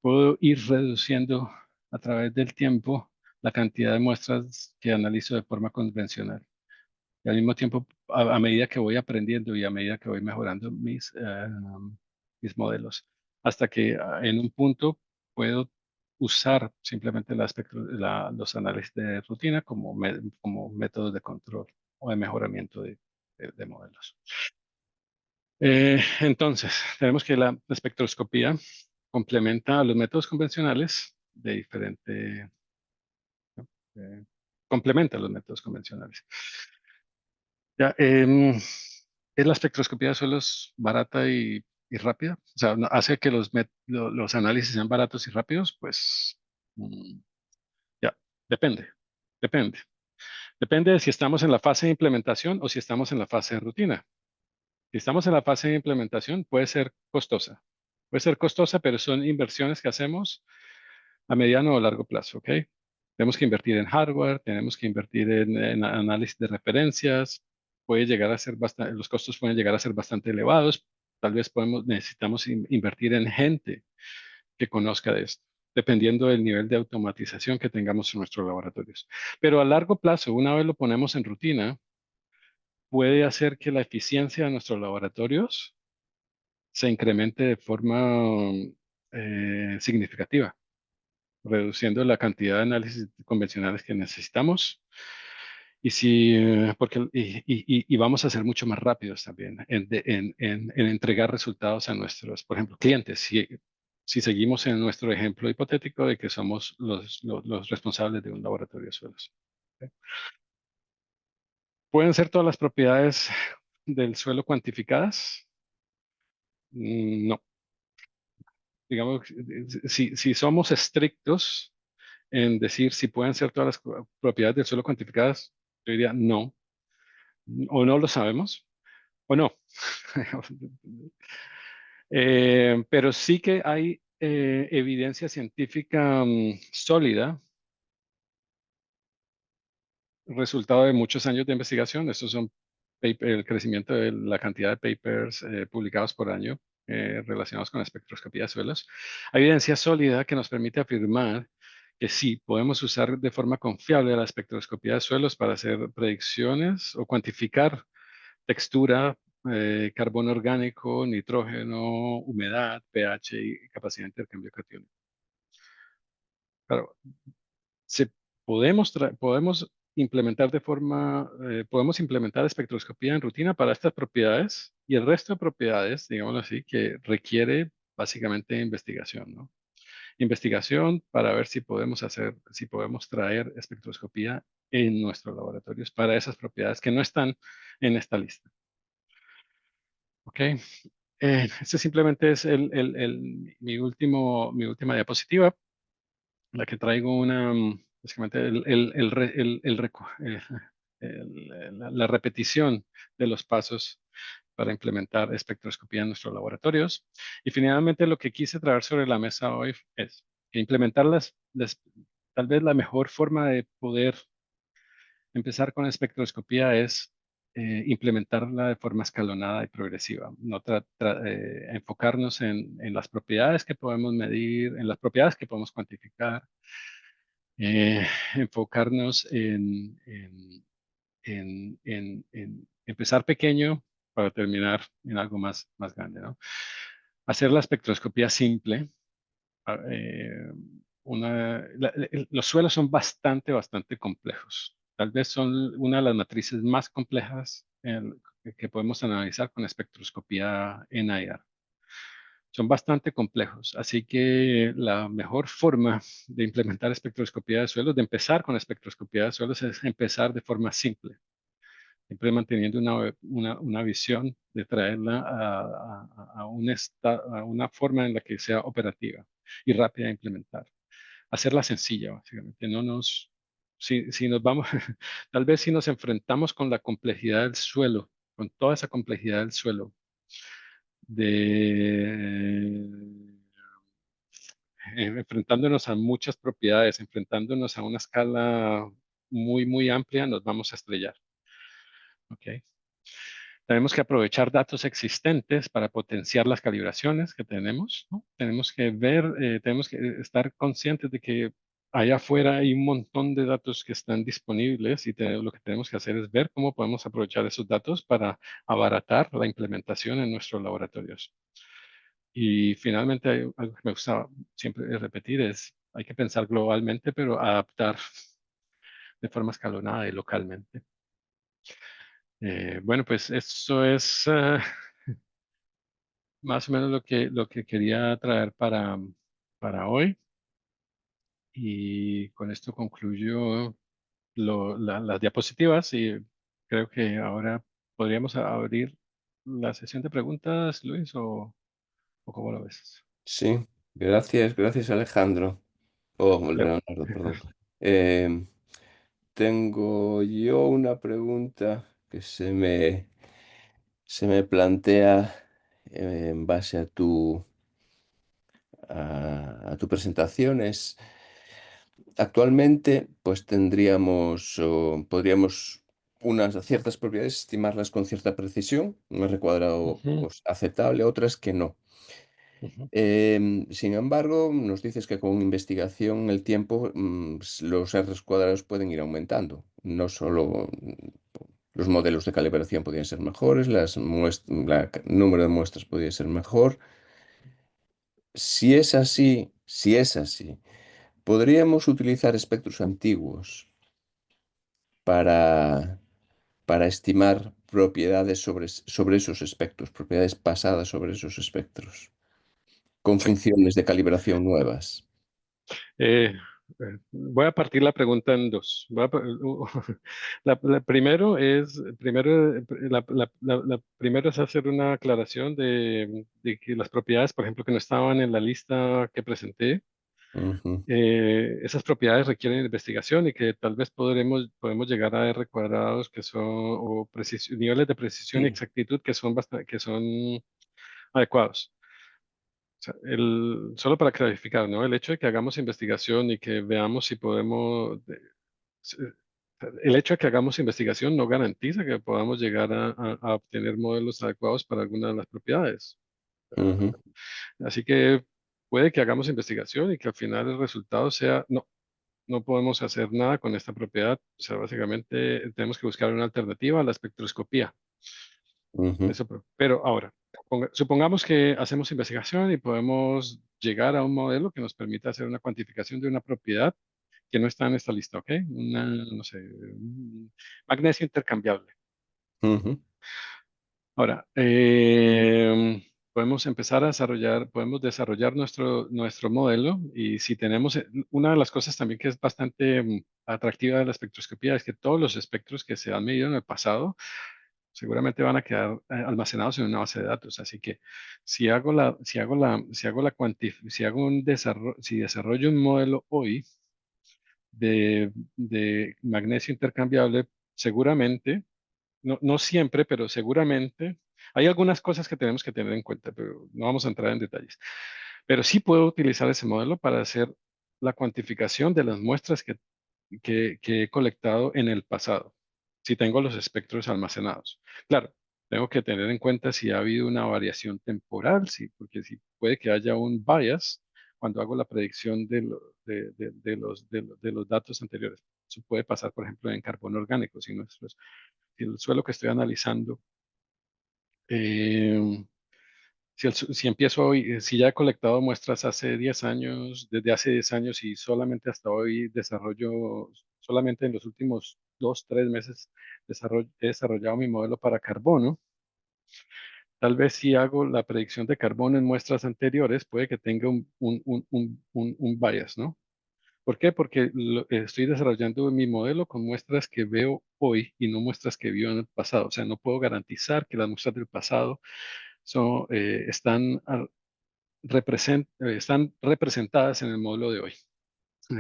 Puedo ir reduciendo a través del tiempo la cantidad de muestras que analizo de forma convencional. Y al mismo tiempo, a medida que voy aprendiendo y a medida que voy mejorando mis modelos, hasta que en un punto puedo usar simplemente los análisis de rutina como métodos de control o de mejoramiento de modelos. Entonces, tenemos que la espectroscopía complementa a los métodos convencionales de diferente, complementa a los métodos convencionales. Ya, es la espectroscopía de suelos barata y rápida. O sea, hace que los análisis sean baratos y rápidos, pues ya, depende, depende. Depende de si estamos en la fase de implementación o si estamos en la fase de rutina. Si estamos en la fase de implementación, puede ser costosa. Puede ser costosa, pero son inversiones que hacemos a mediano o largo plazo, ¿ok? Tenemos que invertir en hardware, tenemos que invertir en análisis de referencias, puede llegar a ser bastante, los costos pueden llegar a ser bastante elevados, tal vez necesitamos invertir en gente que conozca de esto, dependiendo del nivel de automatización que tengamos en nuestros laboratorios. Pero a largo plazo, una vez lo ponemos en rutina, puede hacer que la eficiencia de nuestros laboratorios se incremente de forma significativa, reduciendo la cantidad de análisis convencionales que necesitamos. Y si, y vamos a ser mucho más rápidos también en entregar resultados a nuestros, por ejemplo, clientes. Si seguimos en nuestro ejemplo hipotético de que somos los responsables de un laboratorio de suelos. ¿Ok? ¿Pueden ser todas las propiedades del suelo cuantificadas? No. Digamos, si somos estrictos en decir si pueden ser todas las propiedades del suelo cuantificadas, yo diría no, o no lo sabemos, o no. Pero sí que hay evidencia científica sólida, resultado de muchos años de investigación. Estos son el crecimiento de la cantidad de papers publicados por año relacionados con la espectroscopía de suelos. Hay evidencia sólida que nos permite afirmar que sí, podemos usar de forma confiable la espectroscopía de suelos para hacer predicciones o cuantificar textura, carbono orgánico, nitrógeno, humedad, pH y capacidad de intercambio catiónico. Claro, se, podemos implementar podemos implementar espectroscopía en rutina para estas propiedades y el resto de propiedades, digámoslo así, que requiere básicamente investigación, ¿no? Investigación para ver si podemos traer espectroscopía en nuestros laboratorios para esas propiedades que no están en esta lista. Ok. Este simplemente es mi última diapositiva, la que traigo básicamente la repetición de los pasos para implementar espectroscopía en nuestros laboratorios. Y finalmente lo que quise traer sobre la mesa hoy es que implementar tal vez la mejor forma de poder empezar con espectroscopía es implementarla de forma escalonada y progresiva, no enfocarnos en las propiedades que podemos medir, en las propiedades que podemos cuantificar, enfocarnos en empezar pequeño para terminar en algo más grande, ¿no? Hacer la espectroscopía simple. ah, eh, los suelos son bastante complejos. Tal vez son una de las matrices más complejas que podemos analizar con espectroscopía NIR. Son bastante complejos, así que la mejor forma de implementar espectroscopía de suelos, de empezar con espectroscopía de suelos, es empezar de forma simple, siempre manteniendo una visión de traerla a una forma en la que sea operativa y rápida de implementar. Hacerla sencilla, básicamente. No nos, si nos vamos, tal vez si nos enfrentamos con la complejidad del suelo, con toda esa complejidad del suelo, de enfrentándonos a muchas propiedades, enfrentándonos a una escala muy amplia, nos vamos a estrellar. ¿Ok? Tenemos que aprovechar datos existentes para potenciar las calibraciones que tenemos, ¿no? Tenemos que tenemos que estar conscientes de que allá afuera hay un montón de datos que están disponibles y lo que tenemos que hacer es ver cómo podemos aprovechar esos datos para abaratar la implementación en nuestros laboratorios. Y finalmente, algo que me gusta siempre repetir es, hay que pensar globalmente, pero adaptar de forma escalonada y localmente. Bueno, pues eso es más o menos lo que quería traer para hoy. Y con esto concluyo las diapositivas y creo que ahora podríamos abrir la sesión de preguntas, Luis, o cómo lo ves. Sí, gracias Alejandro. Oh, Ya. Leonardo, perdón. Em, Tengo yo una pregunta que se me plantea en base a tu presentación. Actualmente, pues tendríamos o podríamos unas ciertas propiedades estimarlas con cierta precisión, un R cuadrado Ujú, pues, aceptable, otras que no. ujú. Sin embargo, nos dices que con investigación en el tiempo los R's cuadrados pueden ir aumentando. No solo los modelos de calibración podrían ser mejores, número de muestras podría ser mejor. Si es así, podríamos utilizar espectros antiguos para, para estimar propiedades sobre esos espectros, propiedades pasadas sobre esos espectros, con Sí. funciones de calibración nuevas. Voy a partir la pregunta en dos. Primero es hacer una aclaración de que las propiedades, por ejemplo, que no estaban en la lista que presenté, Ujú, esas propiedades requieren investigación y que tal vez podemos llegar a R cuadrados que son, niveles de precisión y exactitud que son adecuados. O sea, solo para clarificar, ¿no? El hecho de que hagamos investigación y que veamos si podemos, el hecho de que hagamos investigación no garantiza que podamos llegar a obtener modelos adecuados para alguna de las propiedades. ujú, Así que puede que hagamos investigación y que al final el resultado sea, no, no podemos hacer nada con esta propiedad. O sea, básicamente tenemos que buscar una alternativa a la espectroscopía. ujú, Eso, pero ahora, supongamos que hacemos investigación y podemos llegar a un modelo que nos permita hacer una cuantificación de una propiedad que no está en esta lista, ¿ok? No sé, un magnesio intercambiable. ujú, Ahora, podemos desarrollar nuestro modelo y si tenemos, una de las cosas también que es bastante atractiva de la espectroscopía es que todos los espectros que se han medido en el pasado seguramente van a quedar almacenados en una base de datos. Así que si hago un desarrollo, si desarrollo un modelo hoy de magnesio intercambiable, seguramente, no siempre, pero seguramente, hay algunas cosas que tenemos que tener en cuenta, pero no vamos a entrar en detalles. Pero sí puedo utilizar ese modelo para hacer la cuantificación de las muestras que he colectado en el pasado, si tengo los espectros almacenados. Claro, tengo que tener en cuenta si ha habido una variación temporal, sí, porque si puede que haya un bias cuando hago la predicción de los datos anteriores. Eso puede pasar, por ejemplo, en carbono orgánico, si el suelo que estoy analizando, eh, si empiezo hoy, si ya he colectado muestras hace 10 años, desde hace 10 años y solamente hasta hoy solamente en los últimos 2, 3 meses he desarrollado mi modelo para carbono, tal vez si hago la predicción de carbono en muestras anteriores, puede que tenga un bias, ¿no? ¿Por qué? Porque estoy desarrollando mi modelo con muestras que veo hoy y no muestras que vio en el pasado. O sea, no puedo garantizar que las muestras del pasado están representadas en el módulo de hoy. Sí.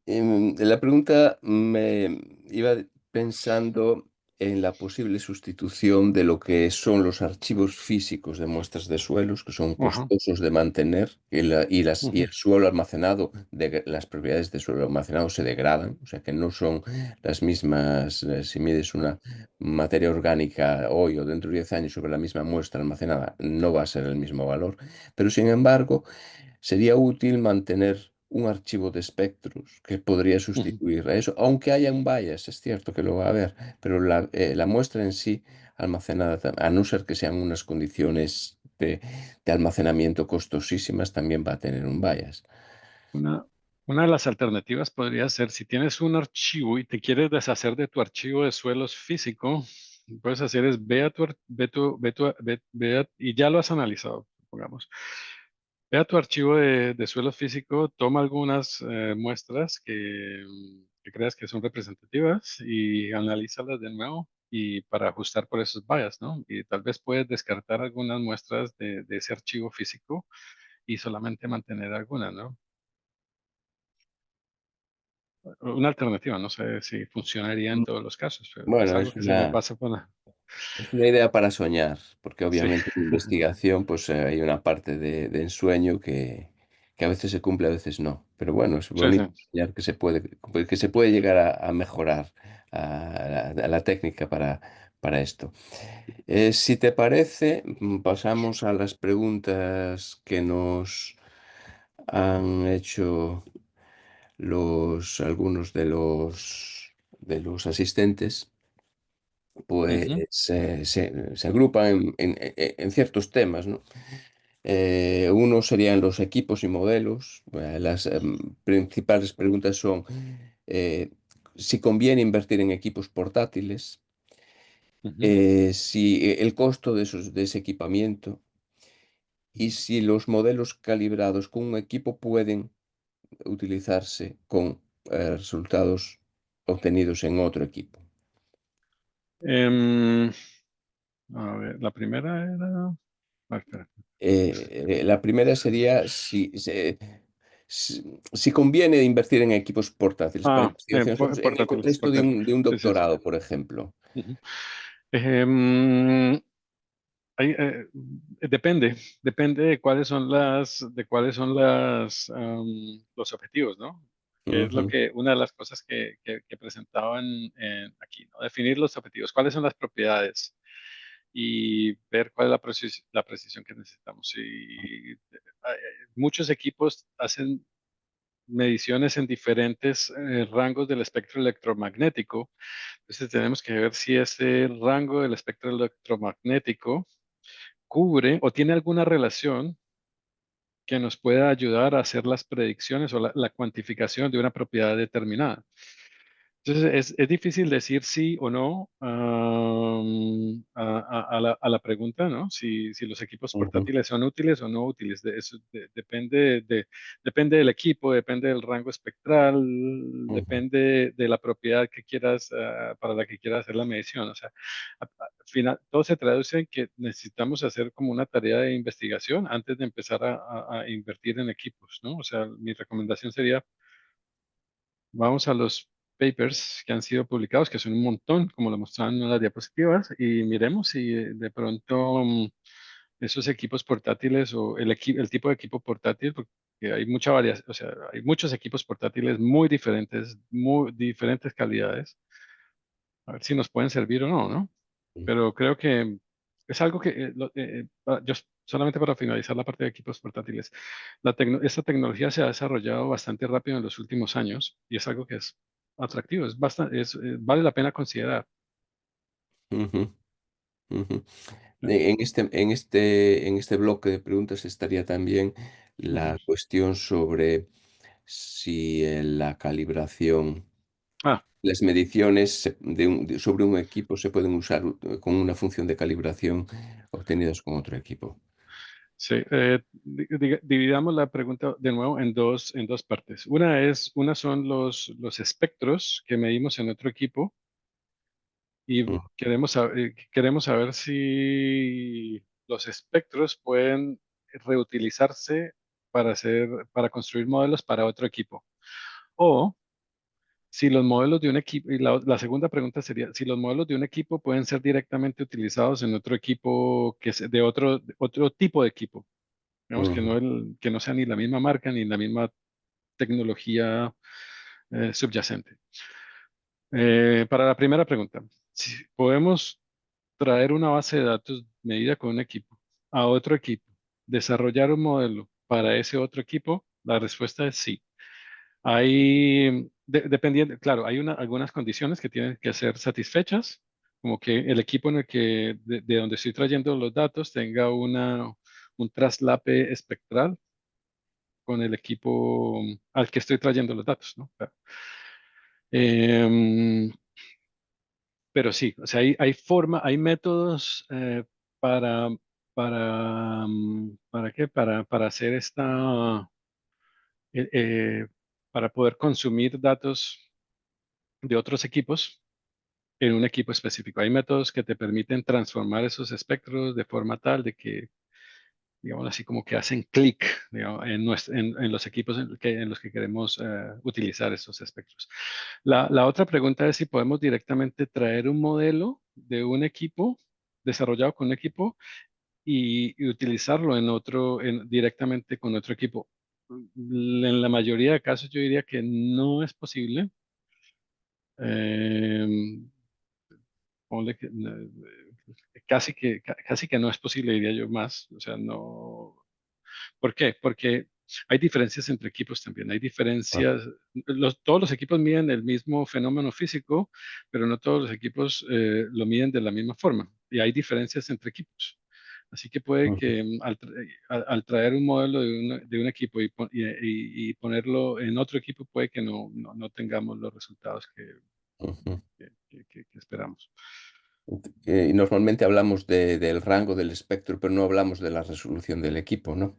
La pregunta me iba pensando en la posible sustitución de lo que son los archivos físicos de muestras de suelos, que son Ajá, costosos de mantener, y ujú, el suelo almacenado, las propiedades de suelo almacenado se degradan, o sea que no son las mismas, si mides una materia orgánica hoy o dentro de 10 años sobre la misma muestra almacenada, no va a ser el mismo valor, pero sin embargo sería útil mantener un archivo de espectros que podría ujú. sustituir a eso, aunque haya un bias, es cierto que lo va a haber, pero la muestra en sí almacenada, a no ser que sean unas condiciones de almacenamiento costosísimas, también va a tener un bias. Una, una de las alternativas podría ser, si tienes un archivo y te quieres deshacer de tu archivo de suelos físico, lo que puedes hacer es ve a tu, ar- ve tu- ve tu- ve- ve a- y ya lo has analizado, supongamos. Ve a tu archivo de suelo físico, toma algunas muestras que creas que son representativas y analízalas de nuevo y para ajustar por esos bias, ¿no? Y tal vez puedes descartar algunas muestras de ese archivo físico y solamente mantener algunas, ¿no? Una alternativa, no sé si funcionaría en Mm, todos los casos, pero es Bueno, algo que se me pasa por la... es una idea para soñar, porque Sí. obviamente en investigación pues hay una parte de ensueño que a veces se cumple, a veces no. Pero bueno, es Sí, sí. bonito soñar que se puede llegar a mejorar a la técnica para esto. Si te parece, pasamos a las preguntas que nos han hecho algunos de los asistentes. Pues Ujú, se agrupan en ciertos temas, ¿no? Uno serían los equipos y modelos. Las principales preguntas son eh, si conviene invertir en equipos portátiles, ujú. si el costo de ese equipamiento y si los modelos calibrados con un equipo pueden utilizarse con resultados obtenidos en otro equipo. Em, a ver, la primera era... espera. La primera sería si conviene invertir en equipos portátiles para investigación. En el Portátiles, contexto de un Sí, sí, sí. doctorado, por ejemplo. Ujú. Em, depende de cuáles son los objetivos, ¿no? Que es Ujú. una de las cosas que presentaban aquí, ¿no? Definir los objetivos, cuáles son las propiedades y ver cuál es la precisión que necesitamos. Y muchos equipos hacen mediciones en diferentes rangos del espectro electromagnético. Entonces tenemos que ver si ese rango del espectro electromagnético cubre o tiene alguna relación que nos pueda ayudar a hacer las predicciones o la cuantificación de una propiedad determinada. Entonces es difícil decir sí o no a la pregunta, ¿no? Si los equipos ujú, portátiles son útiles o no útiles. De eso depende del equipo, depende del rango espectral, ujú, depende de la propiedad que quieras, para la que quieras hacer la medición. O sea, al final, todo se traduce en que necesitamos hacer como una tarea de investigación antes de empezar a invertir en equipos, ¿no? O sea, mi recomendación sería vamos a los papers que han sido publicados, que son un montón, como lo mostraban en las diapositivas, y miremos si de pronto esos equipos portátiles o el tipo de equipo portátil, porque hay mucha variación, o sea, hay muchos equipos portátiles muy diferentes calidades, a ver si nos pueden servir o no, ¿no? ujú, Pero creo que es algo que, solamente para finalizar la parte de equipos portátiles, esta tecnología se ha desarrollado bastante rápido en los últimos años y es algo que es atractivo, vale la pena considerar. ujú, ujú. ¿No? En este bloque de preguntas estaría también Ujú. la cuestión sobre si, la calibración, Ah, las mediciones sobre un equipo se pueden usar con una función de calibración obtenidas con otro equipo. sí. Dividamos la pregunta de nuevo en dos partes. Una son los espectros que medimos en otro equipo y Mm, queremos saber si los espectros pueden reutilizarse para construir modelos para otro equipo. O si los modelos de un equipo, y la segunda pregunta sería, si los modelos de un equipo pueden ser directamente utilizados en otro equipo que es de otro tipo de equipo. Digamos ujú, que no sea ni la misma marca ni la misma tecnología subyacente. Para la primera pregunta, si podemos traer una base de datos medida con un equipo a otro equipo, desarrollar un modelo para ese otro equipo, la respuesta es sí. Dependiendo, claro, hay algunas condiciones que tienen que ser satisfechas, como que el equipo en el de donde estoy trayendo los datos tenga un traslape espectral con el equipo al que estoy trayendo los datos, ¿no? Claro. Em, pero sí, o sea, hay métodos para, ¿para qué? Para hacer eh, eh, para poder consumir datos de otros equipos en un equipo específico. Hay métodos que te permiten transformar esos espectros de forma tal de que, digamos así, como que hacen clic, digamos, en los equipos en los que queremos utilizar esos espectros. La otra pregunta es si podemos directamente traer un modelo de un equipo desarrollado con un equipo y utilizarlo directamente con otro equipo. En la mayoría de casos yo diría que no es posible. Eh, ponle que, casi que no es posible, diría yo más. O sea, no. ¿Por qué? Porque hay diferencias entre equipos también. Hay ah, diferencias. Todos los equipos miden el mismo fenómeno físico, pero no todos los equipos lo miden de la misma forma. Y hay diferencias entre equipos. Así que puede ujú, que al traer un modelo de un equipo y ponerlo en otro equipo, puede que no tengamos los resultados ujú. que esperamos. Y normalmente hablamos del rango del espectro, pero no hablamos de la resolución del equipo, ¿no?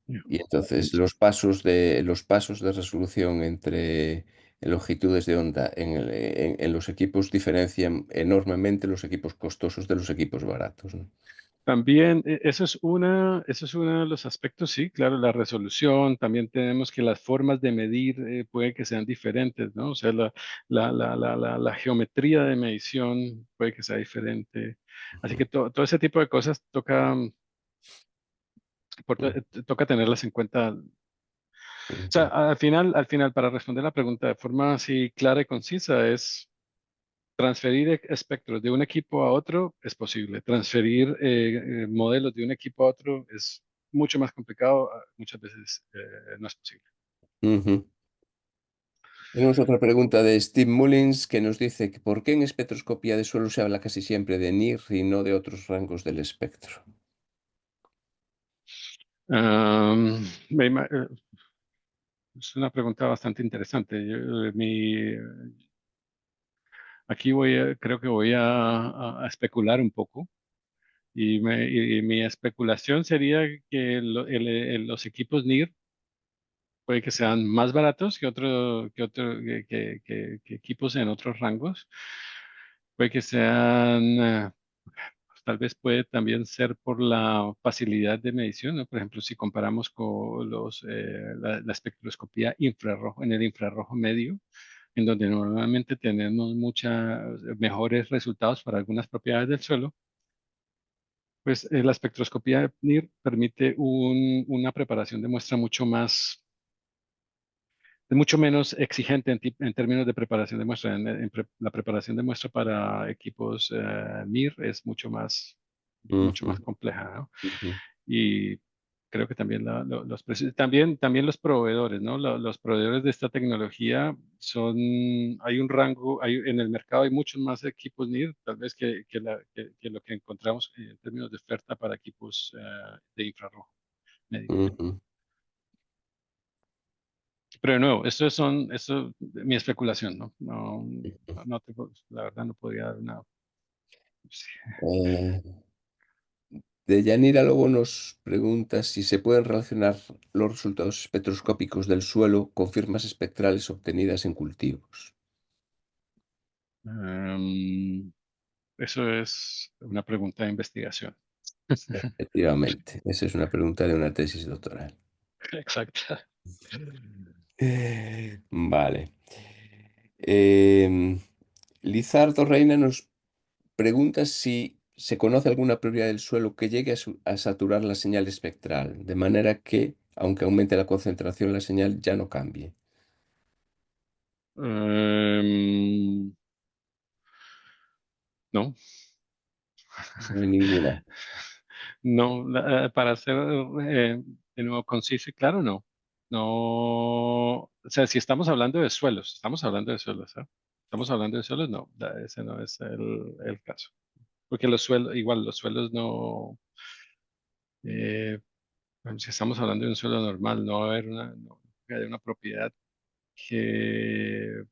Ya. Y entonces los pasos de resolución entre longitudes de onda en los equipos diferencian enormemente los equipos costosos de los equipos baratos, ¿no? También eso es uno de los aspectos, sí, claro, la resolución, también tenemos que las formas de medir puede que sean diferentes, ¿no? O sea, la geometría de medición puede que sea diferente. Así Ujú, que todo ese tipo de cosas ujú, toca tenerlas en cuenta. O sea, ujú, al final, para responder la pregunta de forma así clara y concisa, es transferir espectros de un equipo a otro es posible. Transferir modelos de un equipo a otro es mucho más complicado. Muchas veces no es posible. ujú. Tenemos otra pregunta de Steve Mullins que nos dice que ¿por qué en espectroscopía de suelo se habla casi siempre de NIR y no de otros rangos del espectro? Am, me ima- eh, es una pregunta bastante interesante. Aquí creo que voy a especular un poco. Y mi especulación sería que los equipos NIR puede que sean más baratos que equipos en otros rangos. Puede que sean, pues, tal vez puede también ser por la facilidad de medición, ¿no? Por ejemplo, si comparamos con la espectroscopía infrarrojo, en el infrarrojo medio, en donde normalmente tenemos muchos mejores resultados para algunas propiedades del suelo, pues la espectroscopía NIR permite una preparación de muestra mucho menos exigente en términos de preparación de muestra. La preparación de muestra para equipos NIR es mucho Ujú, más compleja, ¿no? ujú, Y creo que también los precios, también los proveedores, ¿no? Los proveedores de esta tecnología hay un rango, en el mercado hay muchos más equipos NIR, tal vez que lo que encontramos en términos de oferta para equipos de infrarrojo medio. ujú. Pero de nuevo, esto es mi especulación, ¿no? La verdad no podría dar una. Sí. Eh, Deyanira luego nos pregunta si se pueden relacionar los resultados espectroscópicos del suelo con firmas espectrales obtenidas en cultivos. Em, Eso es una pregunta de investigación. Efectivamente, esa es una pregunta de una tesis doctoral. Exacto. Vale. Em, Lizardo Reina nos pregunta si se conoce alguna propiedad del suelo que llegue a saturar la señal espectral, de manera que, aunque aumente la concentración, la señal ya no cambie. Em, no, No hay ninguna. no, para ser de nuevo conciso y claro, no. No, o sea, si estamos hablando de suelos, ¿ah? Estamos hablando de suelos, no, ese no es el caso. Porque los suelos, igual, los suelos no, eh, bueno, si estamos hablando de un suelo normal, no va a haber no que haya una propiedad que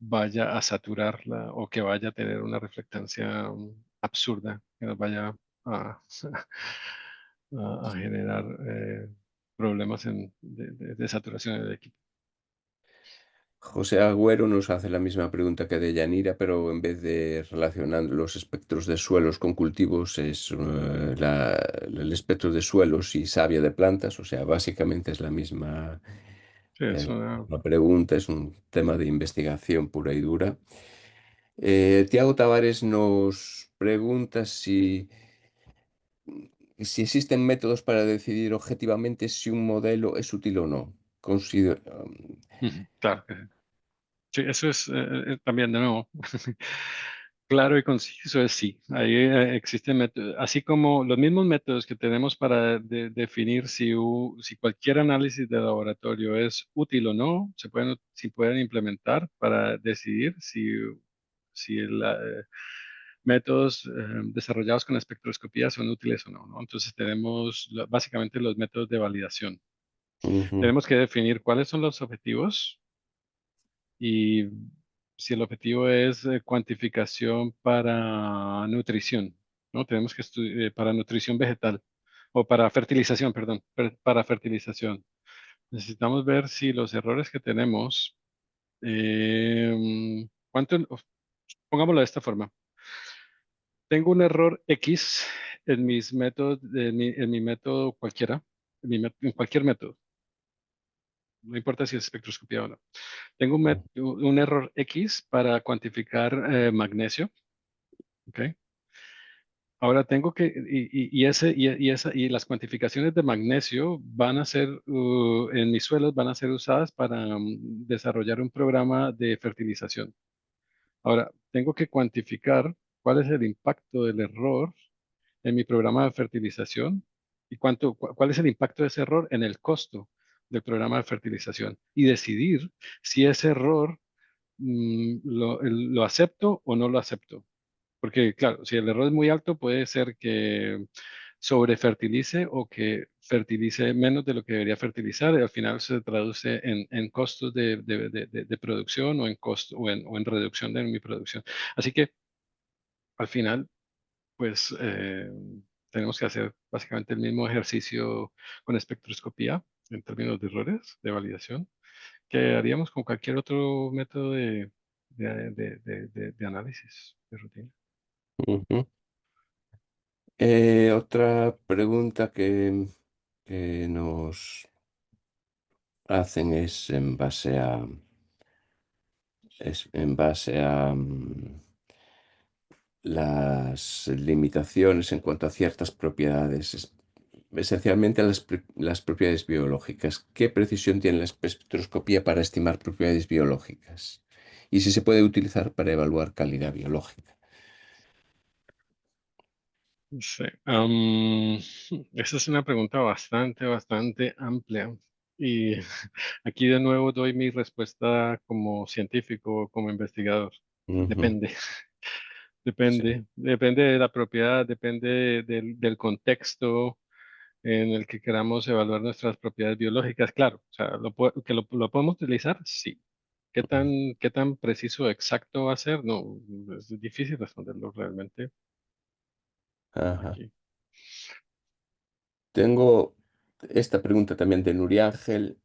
vaya a saturarla o que vaya a tener una reflectancia absurda, que nos vaya a, a generar problemas de saturación del equipo. José Agüero nos hace la misma pregunta que de Yanira, pero en vez de relacionar los espectros de suelos con cultivos, es el espectro de suelos y savia de plantas. O sea, básicamente es Sí, es eh, una. la pregunta, es un tema de investigación pura y dura. Tiago Tavares nos pregunta si existen métodos para decidir objetivamente si un modelo es útil o no. Ujú, claro que sí. Sí, eso es también de nuevo. Claro y conciso es sí. Ahí existen métodos, así como los mismos métodos que tenemos para definir si cualquier análisis de laboratorio es útil o no, si pueden implementar para decidir si métodos desarrollados con espectroscopía son útiles o no, ¿no? Entonces tenemos básicamente los métodos de validación. Ujú, Tenemos que definir cuáles son los objetivos y si el objetivo es cuantificación para nutrición, ¿no? Tenemos que estudiar para nutrición vegetal o para fertilización, perdón, para fertilización. Necesitamos ver si los errores que tenemos, cuánto, pongámoslo de esta forma. Tengo un error X en mis métodos, en mi método cualquiera, en cualquier método, no importa si es espectroscopía o no. Tengo un error X para cuantificar magnesio, ¿ok? Ahora tengo que, y las cuantificaciones de magnesio van a ser, en mis suelos van a ser usadas para desarrollar un programa de fertilización. Ahora, tengo que cuantificar cuál es el impacto del error en mi programa de fertilización y cuál es el impacto de ese error en el costo del programa de fertilización y decidir si ese error lo acepto o no lo acepto. Porque, claro, si el error es muy alto, puede ser que sobrefertilice o que fertilice menos de lo que debería fertilizar y al final se traduce en costos de producción o en costo, o en reducción de mi producción. Así que al final, pues tenemos que hacer básicamente el mismo ejercicio con espectroscopía en términos de errores de validación que haríamos con cualquier otro método de análisis de rutina. Ujú. Otra pregunta que nos hacen es en base a las limitaciones en cuanto a ciertas propiedades, esencialmente las propiedades biológicas. ¿Qué precisión tiene la espectroscopía para estimar propiedades biológicas? Y si se puede utilizar para evaluar calidad biológica. Sí, esa es una pregunta bastante amplia. Y aquí de nuevo doy mi respuesta como científico, como investigador. Ujú. Depende, Sí. depende de la propiedad, depende del contexto en el que queramos evaluar nuestras propiedades biológicas. Claro, o sea, que lo podemos utilizar, sí. Ujú. ¿Qué tan preciso, exacto va a ser? No, es difícil responderlo realmente Ajá. aquí. Tengo esta pregunta también de Nuri Ángel,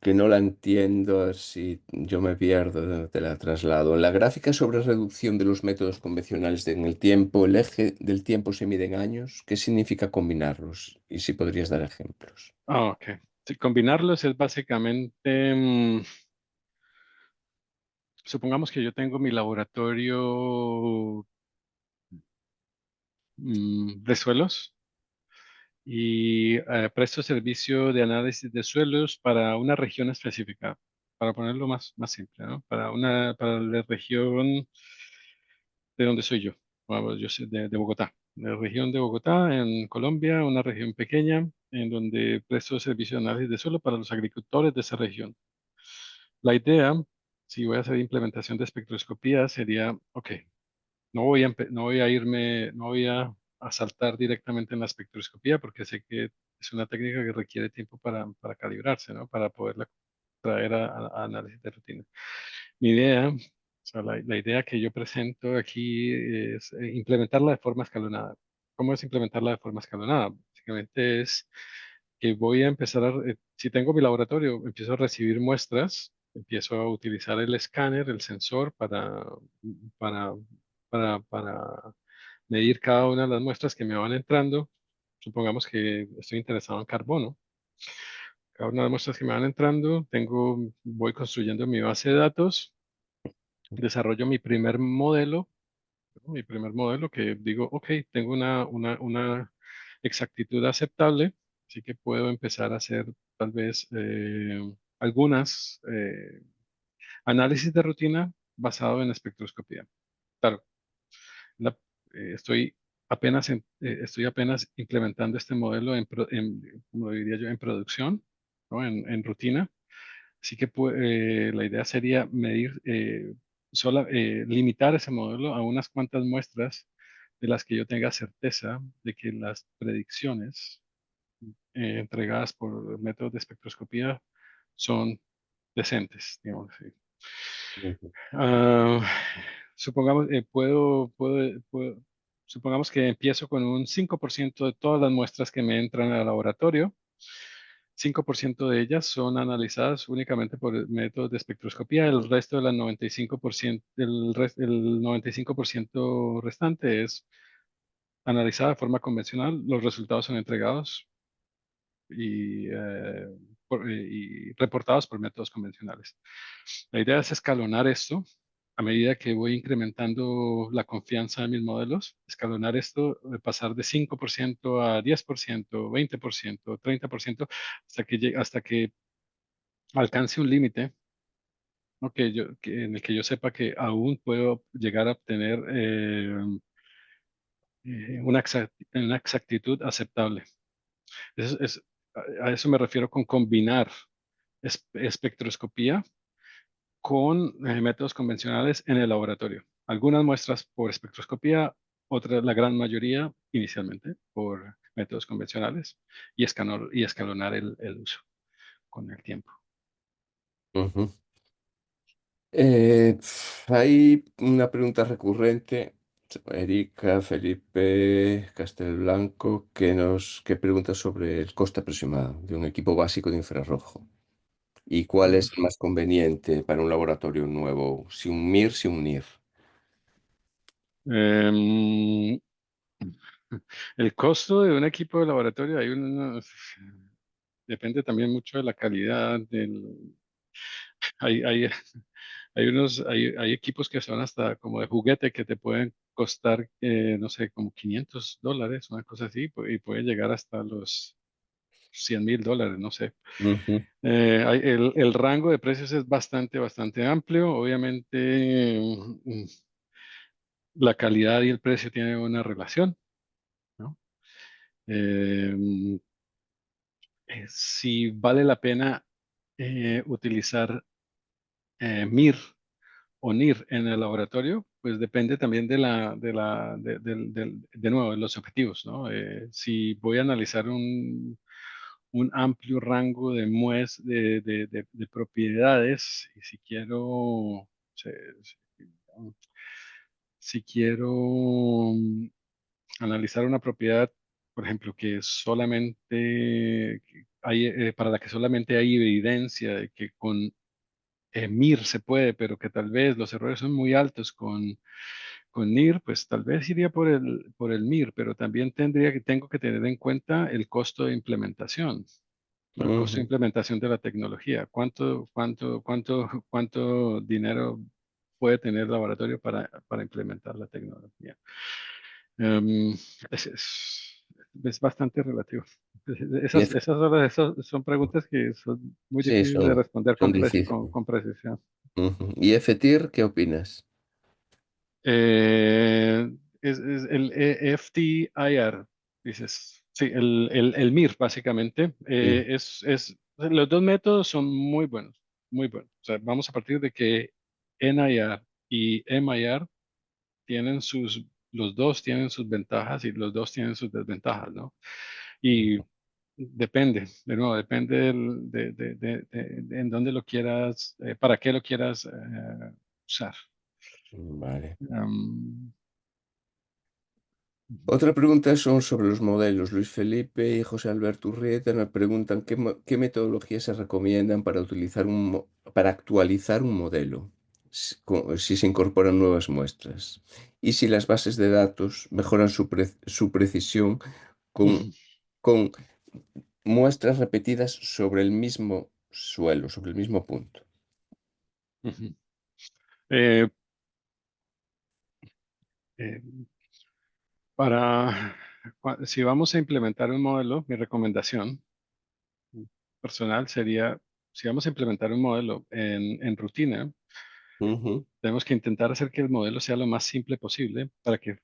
que no la entiendo, a ver si yo me pierdo, te la traslado. En la gráfica sobre reducción de los métodos convencionales en el tiempo, el eje del tiempo se mide en años. ¿Qué significa combinarlos? Y si podrías dar ejemplos. Ah, ok. Sí, combinarlos es básicamente, supongamos que yo tengo mi laboratorio de suelos y presto servicio de análisis de suelos para una región específica, para ponerlo más simple, ¿no? Para la región de donde soy yo. Vamos, yo soy de Bogotá, la región de Bogotá, en Colombia, una región pequeña en donde presto servicio de análisis de suelo para los agricultores de esa región. La idea, si voy a hacer implementación de espectroscopía, sería, ok, no voy a irme, no voy a saltar directamente en la espectroscopía porque sé que es una técnica que requiere tiempo para calibrarse, ¿no? Para poderla traer a análisis de rutina. Mi idea, o sea, la idea que yo presento aquí es implementarla de forma escalonada. ¿Cómo es implementarla de forma escalonada? Básicamente es que voy a empezar si tengo mi laboratorio, empiezo a recibir muestras, empiezo a utilizar el escáner, el sensor para, para medir cada una de las muestras que me van entrando. Supongamos que estoy interesado en carbono. Cada una de las muestras que me van entrando, voy construyendo mi base de datos, desarrollo mi primer modelo que digo, ok, tengo una exactitud aceptable, así que puedo empezar a hacer tal vez algunas análisis de rutina basado en espectroscopía. Claro, la- estoy estoy apenas implementando este modelo como diría yo, en producción, ¿no? En rutina. Así que la idea sería limitar ese modelo a unas cuantas muestras de las que yo tenga certeza de que las predicciones entregadas por métodos de espectroscopía son decentes, digamos así. Ujú. Ah, supongamos, supongamos que empiezo con un 5% de todas las muestras que me entran al laboratorio. 5% de ellas son analizadas únicamente por métodos de espectroscopía. El resto de las 95%, el 95% restante es analizada de forma convencional. Los resultados son entregados y reportados por métodos convencionales. La idea es escalonar esto a medida que voy incrementando la confianza en mis modelos, escalonar esto, de pasar de 5% a 10%, 20%, 30%, hasta que alcance un límite, ¿no? En el que yo sepa que aún puedo llegar a obtener una exactitud aceptable. Eso es- a eso me refiero con combinar espectroscopía con métodos convencionales en el laboratorio. Algunas muestras por espectroscopía, otras, la gran mayoría inicialmente por métodos convencionales y escalonar el uso con el tiempo. Hay una pregunta recurrente Erika, Felipe, Castelblanco, que pregunta sobre el coste aproximado de un equipo básico de infrarrojo. ¿Y cuál Ujú. es el más conveniente para un laboratorio nuevo? Si un MIR, si un NIR. Em, el costo de un equipo de laboratorio, depende también mucho de la calidad hay, hay, hay equipos que son hasta como de juguete que te pueden costar, no sé, como $500, una cosa así, y puede llegar hasta los $100,000, no sé. Ujú, El rango de precios es bastante amplio. Obviamente, la calidad y el precio tienen una relación, ¿no? Eh, si vale la pena utilizar MIR o NIR en el laboratorio, pues depende también de nuevo, de los objetivos, ¿no? Si voy a analizar un amplio rango de, de propiedades y si quiero, se- si, si quiero analizar una propiedad, por ejemplo, que solamente hay, para la que solamente hay evidencia de que con MIR se puede, pero que tal vez los errores son muy altos con NIR, pues tal vez iría por el MIR, pero también tengo que tener en cuenta el costo de implementación, o el costo de ujú. implementación de la tecnología. ¿Cuánto dinero puede tener el laboratorio para implementar la tecnología? Em, es bastante relativo. Y F- Esas son preguntas que son muy sí, difíciles de responder son difíciles. con precisión. Ujú. ¿Y FTIR, qué opinas? Eh, es el FTIR, dices. Sí, el MIR, básicamente. Sí. Los dos métodos son muy buenos, muy buenos. O sea, vamos a partir de que NIR y MIR tienen los dos tienen sus ventajas y los dos tienen sus desventajas, ¿no? Y depende, de nuevo, depende de en dónde lo quieras, para qué lo quieras usar. Vale. Am, Otra pregunta son sobre los modelos. Luis Felipe y José Alberto Urrieta me preguntan qué metodologías se recomiendan para para actualizar un modelo, si se incorporan nuevas muestras y si las bases de datos mejoran su precisión con, ujú, con muestras repetidas sobre el mismo suelo, sobre el mismo punto. ujú. Eh, eh, si vamos a implementar un modelo, mi recomendación personal sería, si vamos a implementar un modelo en rutina, Ujú, tenemos que intentar hacer que el modelo sea lo más simple posible para que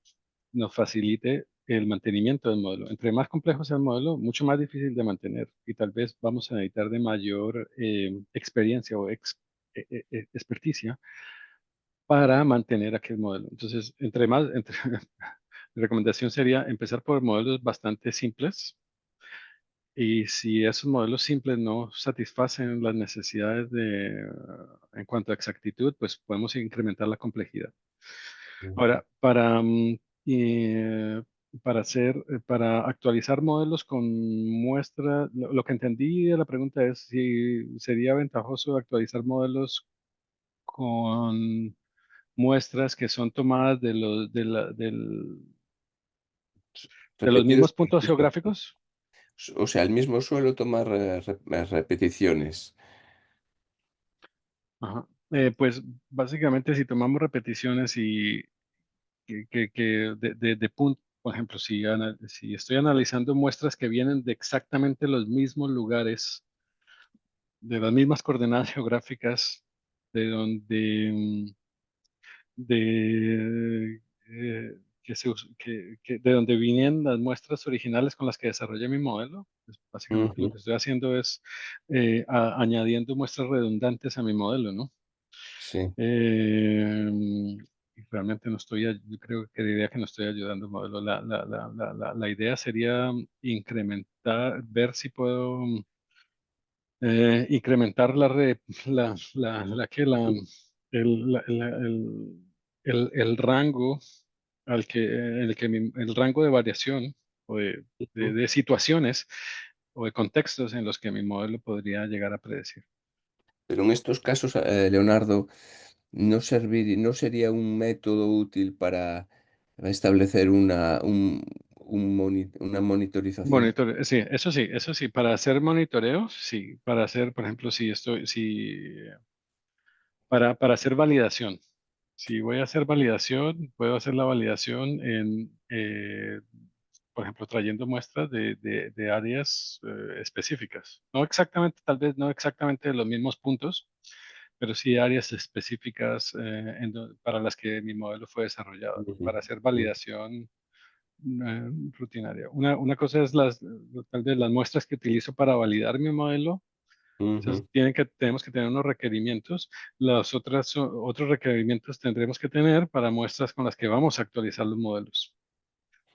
nos facilite el mantenimiento del modelo. Entre más complejo sea el modelo, mucho más difícil de mantener y tal vez vamos a necesitar de mayor experiencia o experticia para mantener aquel modelo. Entonces, mi recomendación sería empezar por modelos bastante simples y si esos modelos simples no satisfacen las necesidades en cuanto a exactitud, pues podemos incrementar la complejidad. ujú. Ahora, para actualizar modelos con muestras, lo que entendí de la pregunta es si sería ventajoso actualizar modelos con muestras que son tomadas de los Repetidos mismos por el puntos mismo. geográficos. O sea, el mismo suelo toma repeticiones. Ajá. Pues básicamente si tomamos repeticiones y por ejemplo, si estoy analizando muestras que vienen de exactamente los mismos lugares, de las mismas coordenadas geográficas, de donde, de, de donde vienen las muestras originales con las que desarrollé mi modelo, pues básicamente lo Ujú, que estoy haciendo es añadiendo muestras redundantes a mi modelo, ¿no? sí. Y realmente yo creo que diría que no estoy ayudando al modelo. La idea sería ver si puedo incrementar la, que la, el, la- el rango el rango de variación o Ujú. de situaciones o de contextos en los que mi modelo podría llegar a predecir. Pero en estos casos, Leonardo, ¿no sería un método útil para establecer una monitorización? Sí, eso sí, para hacer monitoreo, sí, para hacer, por ejemplo, para hacer validación. Si voy a hacer validación, puedo hacer la validación por ejemplo, trayendo muestras de áreas específicas. No exactamente, tal vez no exactamente de los mismos puntos, pero sí áreas específicas para las que mi modelo fue desarrollado, ¿no? Ujú, Para hacer ujú, validación rutinaria. Una cosa es tal vez las muestras que utilizo para validar mi modelo. Entonces, ujú, tenemos que tener unos requerimientos. Otros requerimientos tendremos que tener para muestras con las que vamos a actualizar los modelos.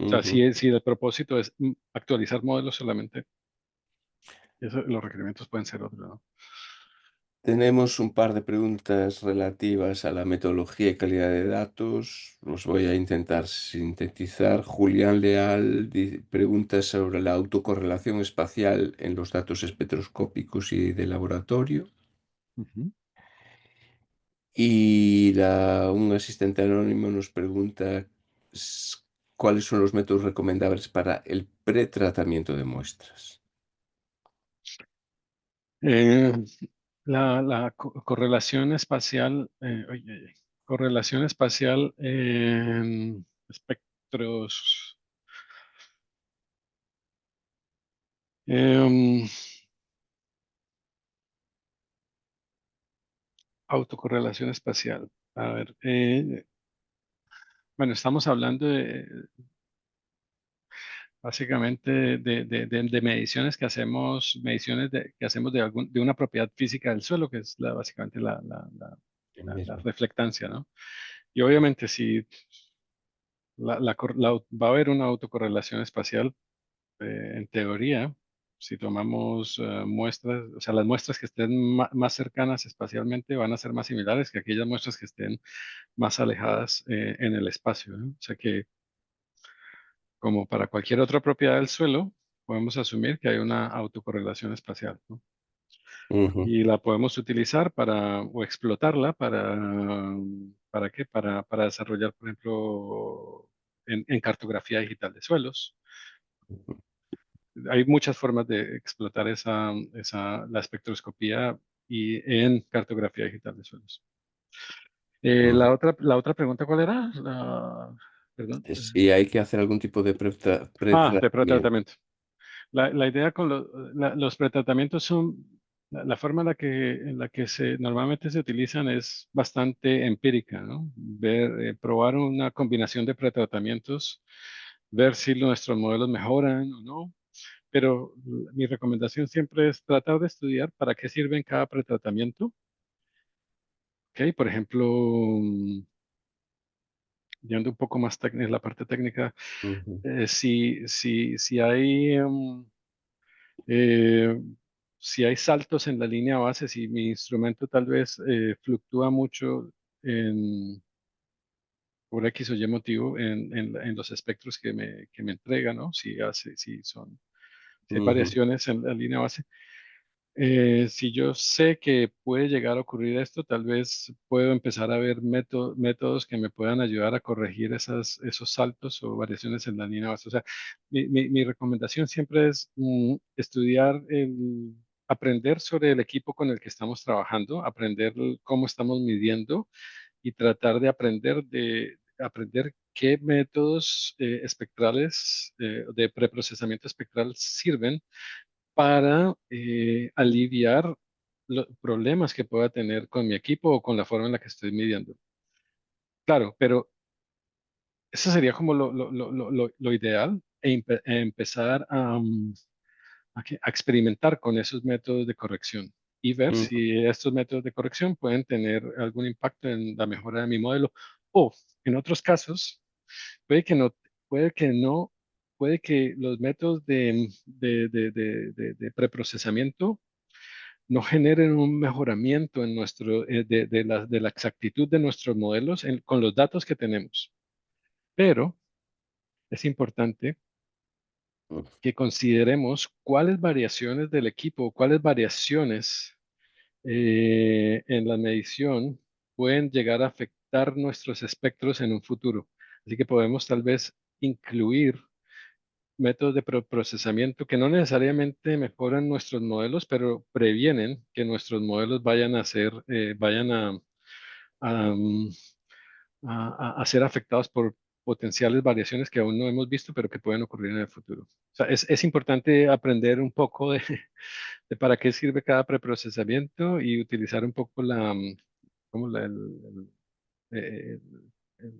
O sea, ujú. si el propósito es actualizar modelos solamente, los requerimientos pueden ser otros, ¿no? Tenemos un par de preguntas relativas a la metodología y calidad de datos. Los voy a intentar sintetizar. Julián Leal pregunta sobre la autocorrelación espacial en los datos espectroscópicos y de laboratorio. Ujú. Y un asistente anónimo nos pregunta s- cuáles son los métodos recomendables para el pretratamiento de muestras. Eh, correlación espacial, correlación espacial en espectros. em, Autocorrelación espacial. A ver, bueno, estamos hablando básicamente de mediciones que hacemos, que hacemos de una propiedad física del suelo, que es básicamente El mismo. la reflectancia, ¿no? Y obviamente si va a haber una autocorrelación espacial, en teoría, si tomamos muestras, o sea, las muestras que estén más cercanas espacialmente van a ser más similares que aquellas muestras que estén más alejadas en el espacio, ¿no? O sea que, como para cualquier otra propiedad del suelo, podemos asumir que hay una autocorrelación espacial, ¿no? Ujú, Y la podemos utilizar o explotarla ¿para qué? Para desarrollar, por ejemplo, en cartografía digital de suelos. ujú, Hay muchas formas de explotar la espectroscopía y en cartografía digital de suelos. ujú. La otra pregunta, ¿cuál era? Perdón. Si hay que hacer algún tipo de De pretratamiento. pretratamiento. La idea con los pretratamientos son, la forma en la que normalmente se utilizan es bastante empírica, ¿no? Probar una combinación de pretratamientos, ver si nuestros modelos mejoran o no. Pero mi recomendación siempre es tratar de estudiar para qué sirve cada pretratamiento. ¿Ok? Por ejemplo, yendo un poco más en la parte técnica, Ujú, si hay Eh, si hay saltos en la línea base, si mi instrumento tal vez fluctúa mucho por X o Y motivo en los espectros que me entrega, ¿no? Si hay ujú, variaciones en la línea base. Si yo sé que puede llegar a ocurrir esto, tal vez puedo empezar a ver métodos que me puedan ayudar a corregir esos saltos o variaciones en la línea base. O sea, mi recomendación siempre es estudiar, aprender sobre el equipo con el que estamos trabajando, aprender cómo estamos midiendo y tratar de aprender qué métodos espectrales de preprocesamiento espectral sirven para aliviar los problemas que pueda tener con mi equipo o con la forma en la que estoy midiendo. Claro, pero eso sería como lo ideal empezar a experimentar con esos métodos de corrección y ver ujú, si estos métodos de corrección pueden tener algún impacto en la mejora de mi modelo. O en otros casos, puede que no, puede que no, puede que los métodos de preprocesamiento no generen un mejoramiento en de la exactitud de nuestros modelos con los datos que tenemos. pero es importante mm, que consideremos cuáles variaciones del equipo, cuáles variaciones en la medición pueden llegar a afectar nuestros espectros en un futuro. Así que podemos tal vez incluir métodos de procesamiento que no necesariamente mejoran nuestros modelos, pero previenen que nuestros modelos vayan a ser, vayan a, mm, a ser afectados por potenciales variaciones que aún no hemos visto, pero que pueden ocurrir en el futuro. O sea, es importante aprender un poco de, de para qué sirve cada preprocesamiento y utilizar un poco como eh,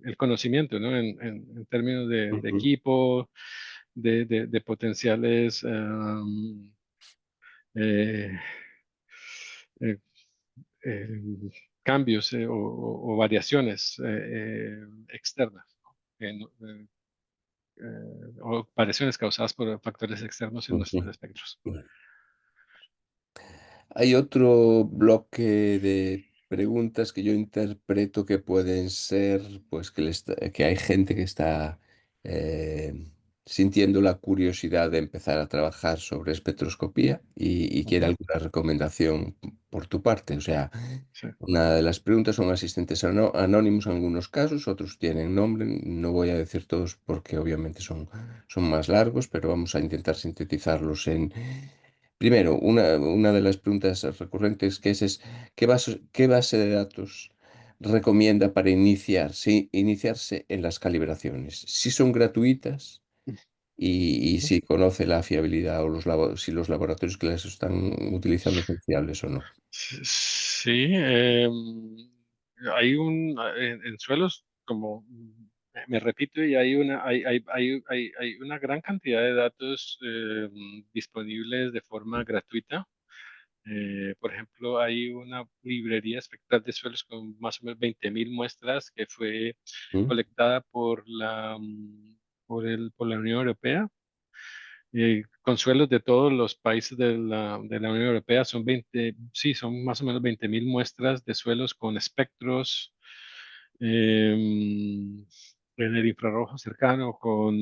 el conocimiento, ¿no? En términos de ujú, equipo, de potenciales eh, eh, eh, cambios o variaciones externas, ¿no? O variaciones causadas por factores externos en nuestros ujú. espectros. Hay otro bloque de preguntas que yo interpreto que pueden ser, pues que hay gente que está sintiendo la curiosidad de empezar a trabajar sobre espectroscopía y quiere Ujú, alguna recomendación por tu parte. O sea, sí. una de las preguntas son asistentes anónimos en algunos casos, otros tienen nombre. No voy a decir todos porque obviamente son más largos, pero vamos a intentar sintetizarlos en... Primero, una de las preguntas recurrentes que es ¿qué base de datos recomienda para iniciarse en las calibraciones? Si son gratuitas y Ujú. si conoce la fiabilidad o si los laboratorios que las están utilizando son fiables o no. Sí, hay en suelos, como me repito, y hay una gran cantidad de datos disponibles de forma gratuita. Por ejemplo, hay una librería espectral de suelos con más o menos 20.000 muestras que fue ¿Mm? colectada por la Unión Europea. Con suelos de todos los países de la Unión Europea son 20, sí, son más o menos 20.000 muestras de suelos con espectros en el infrarrojo cercano, con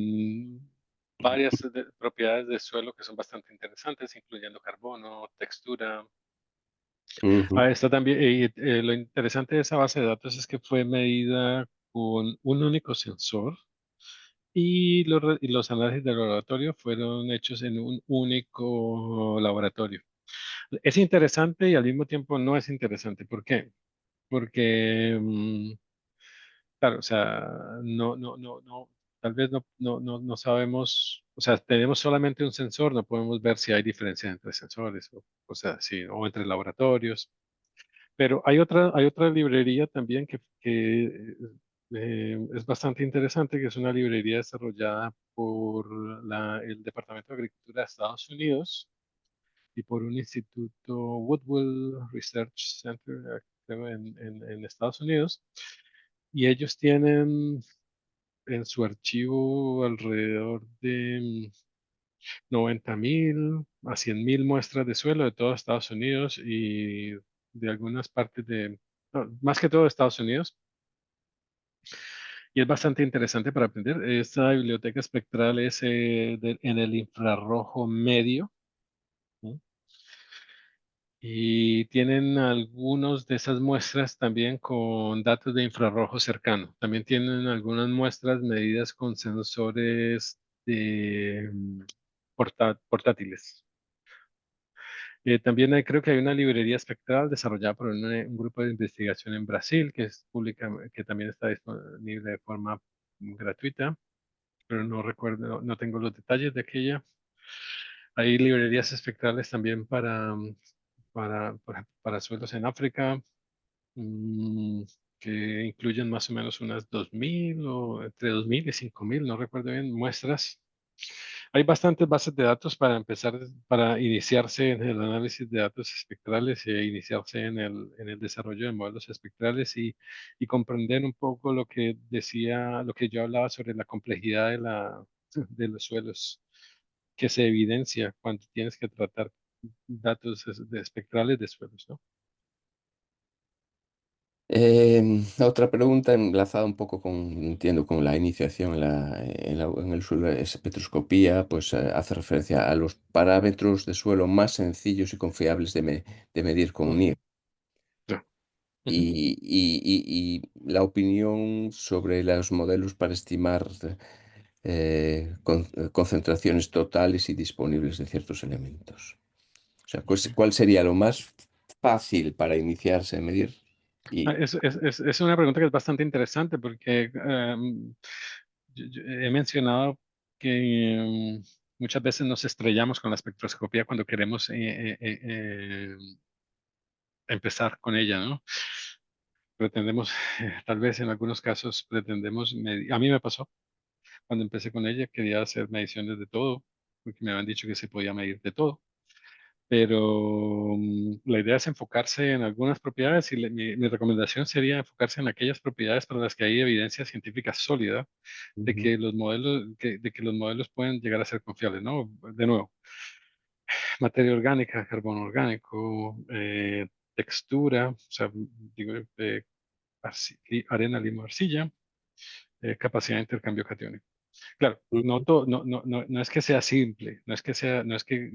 varias propiedades de suelo que son bastante interesantes, incluyendo carbono, textura. Ujú, Ah, está también, lo interesante de esa base de datos es que fue medida con un único sensor y y los análisis de laboratorio fueron hechos en un único laboratorio. Es interesante y al mismo tiempo no es interesante. ¿Por qué? Porque, claro, o sea, tal vez no sabemos, o sea, tenemos solamente un sensor, no podemos ver si hay diferencias entre sensores o sea, sí, o entre laboratorios. Pero hay otra librería también es bastante interesante, que es una librería desarrollada por el Departamento de Agricultura de Estados Unidos y por un instituto Woodwell Research Center creo, en Estados Unidos. Y ellos tienen en su archivo alrededor de 90.000 a 100.000 muestras de suelo de todo Estados Unidos y de algunas partes no, más que todo de Estados Unidos. Y es bastante interesante para aprender. Esta biblioteca espectral es en el infrarrojo medio, ¿no? Y tienen algunos de esas muestras también con datos de infrarrojo cercano. También tienen algunas muestras medidas con sensores de, portátiles. También creo que hay una librería espectral desarrollada por un grupo de investigación en Brasil que es pública, que también está disponible de forma gratuita, pero no recuerdo, no tengo los detalles de aquella. Hay librerías espectrales también por ejemplo, para suelos en África, mm, que incluyen más o menos unas 2.000 o entre 2.000 y 5.000, no recuerdo bien, muestras. Hay bastantes bases de datos para empezar, para iniciarse en el análisis de datos espectrales e iniciarse en el desarrollo de modelos espectrales y comprender un poco lo que decía, lo que yo hablaba sobre la complejidad de los suelos que se evidencia cuando tienes que tratar datos espectrales de suelos, ¿no? Otra pregunta enlazada un poco con, entiendo, con la iniciación en el suelo de espectroscopía, pues hace referencia a los parámetros de suelo más sencillos y confiables de medir con Ujú, NIR. ya, ujú. Y la opinión sobre los modelos para estimar concentraciones totales y disponibles de ciertos elementos. O sea, ¿cuál sería lo más fácil para iniciarse a medir? Y, Es una pregunta que es bastante interesante porque yo he mencionado que muchas veces nos estrellamos con la espectroscopía cuando queremos empezar con ella, ¿no? Pretendemos, tal vez en algunos casos pretendemos medir. A mí me pasó cuando empecé con ella, quería hacer mediciones de todo, porque me habían dicho que se podía medir de todo. Pero la idea es enfocarse en algunas propiedades y mi recomendación sería enfocarse en aquellas propiedades para las que hay evidencia científica sólida de Ujú, que los modelos, de que los modelos pueden llegar a ser confiables, ¿no? De nuevo, materia orgánica, carbono orgánico, textura, o sea, digo, arena, limo, arcilla, capacidad de intercambio catiónico. Claro, no, ujú, no es que sea simple, no es que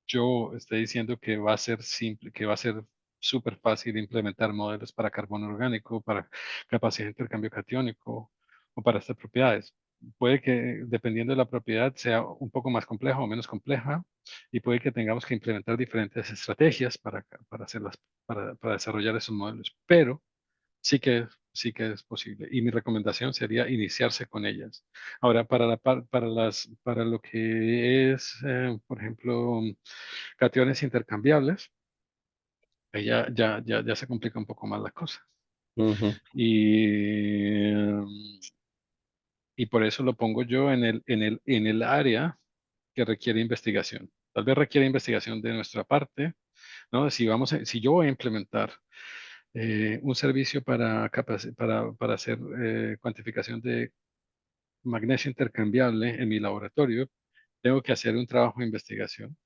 yo estoy diciendo que va a ser simple, que va a ser súper fácil implementar modelos para carbono orgánico, para capacidad de intercambio catiónico o para estas propiedades. Puede que, dependiendo de la propiedad, sea un poco más compleja o menos compleja, y puede que tengamos que implementar diferentes estrategias para hacerlas, para desarrollar esos modelos. Pero sí que es posible. Y mi recomendación sería iniciarse con ellas. Ahora, para lo que es, por ejemplo, cationes intercambiables, ahí ya se complica un poco más la cosa. ujú, Y, y por eso lo pongo yo en el área que requiere investigación. Tal vez requiere investigación de nuestra parte, ¿no? Si yo voy a implementar un servicio para hacer cuantificación de magnesio intercambiable en mi laboratorio, tengo que hacer un trabajo de investigación.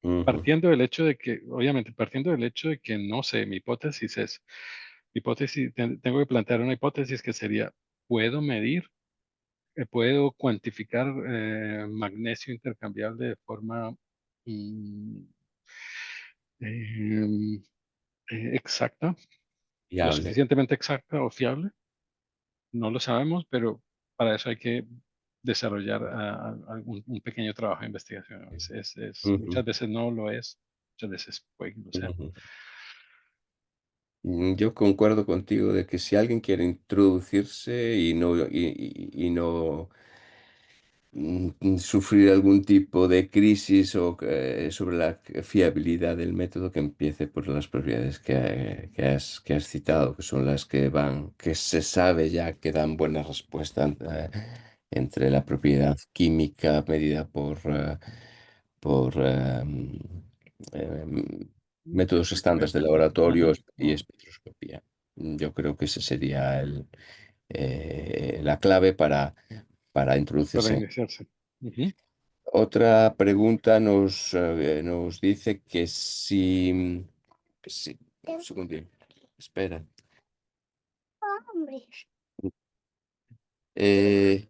ujú. Partiendo del hecho de que, obviamente, partiendo del hecho de que no sé, tengo que plantear una hipótesis que sería, ¿puedo medir, puedo cuantificar magnesio intercambiable de forma mm, em, exacta, lo Viable. suficientemente exacta o fiable? No lo sabemos, pero para eso hay que desarrollar un pequeño trabajo de investigación. Ujú, Muchas veces no lo es, muchas veces puede que lo sea. ujú. Yo concuerdo contigo de que si alguien quiere introducirse y no sufrir algún tipo de crisis o sobre la fiabilidad del método, que empiece por las propiedades que has citado, que son las que van, que se sabe ya que dan buena respuesta entre la propiedad química medida por métodos estándares de Ajá, laboratorio y ajá, espectroscopía. Yo creo que ese sería la clave para para introducirse. iniciarse. Ujú. Otra pregunta nos dice que si, un segundín, espera. Eh,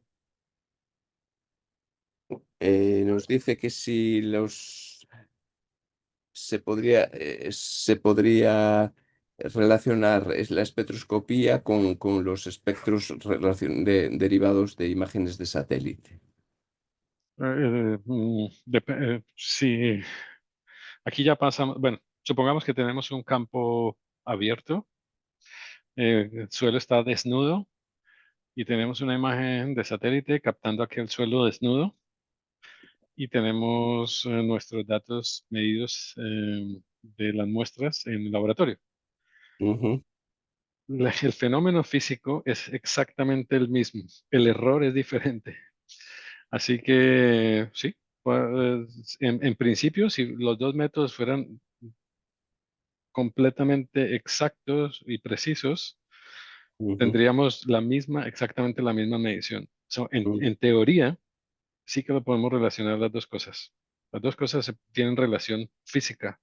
Nos dice que si se podría relacionar la espectroscopía con los espectros derivados de imágenes de satélite. Sí, aquí ya pasamos, bueno, supongamos que tenemos un campo abierto, el suelo está desnudo y tenemos una imagen de satélite captando aquel suelo desnudo y tenemos nuestros datos medidos de las muestras en el laboratorio. Ujú, El fenómeno físico es exactamente el mismo, el error es diferente. Así que sí, pues, en principio, si los dos métodos fueran completamente exactos y precisos, ujú, tendríamos exactamente la misma medición. ujú. En teoría, sí que lo podemos relacionar las dos cosas. Las dos cosas tienen relación física.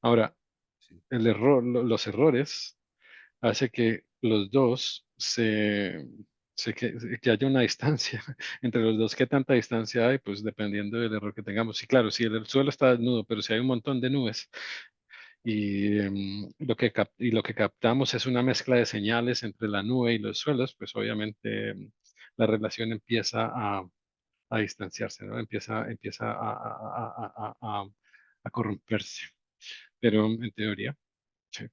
Ahora, Sí. los errores. hace que los dos que haya una distancia entre los dos. ¿Qué tanta distancia hay? Pues dependiendo del error que tengamos. Y claro, si el suelo está desnudo, pero si hay un montón de nubes y, y lo que captamos es una mezcla de señales entre la nube y los suelos, pues obviamente la relación empieza a distanciarse, ¿no? Empieza a corromperse. Pero en teoría, sí,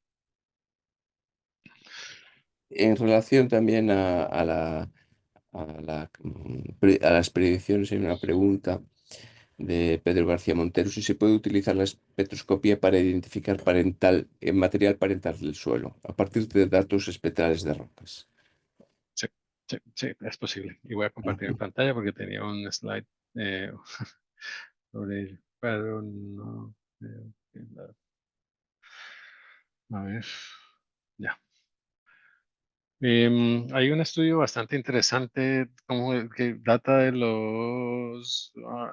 En relación también a las predicciones, hay una pregunta de Pedro García Montero, si se puede utilizar la espectroscopía para identificar material parental del suelo, a partir de datos espectrales de rocas. sí, sí, es posible. Y voy a compartir mi Ujú. pantalla porque tenía un slide eh, sobre ello. Pero no. A ver, ya. Hay un estudio bastante interesante que data de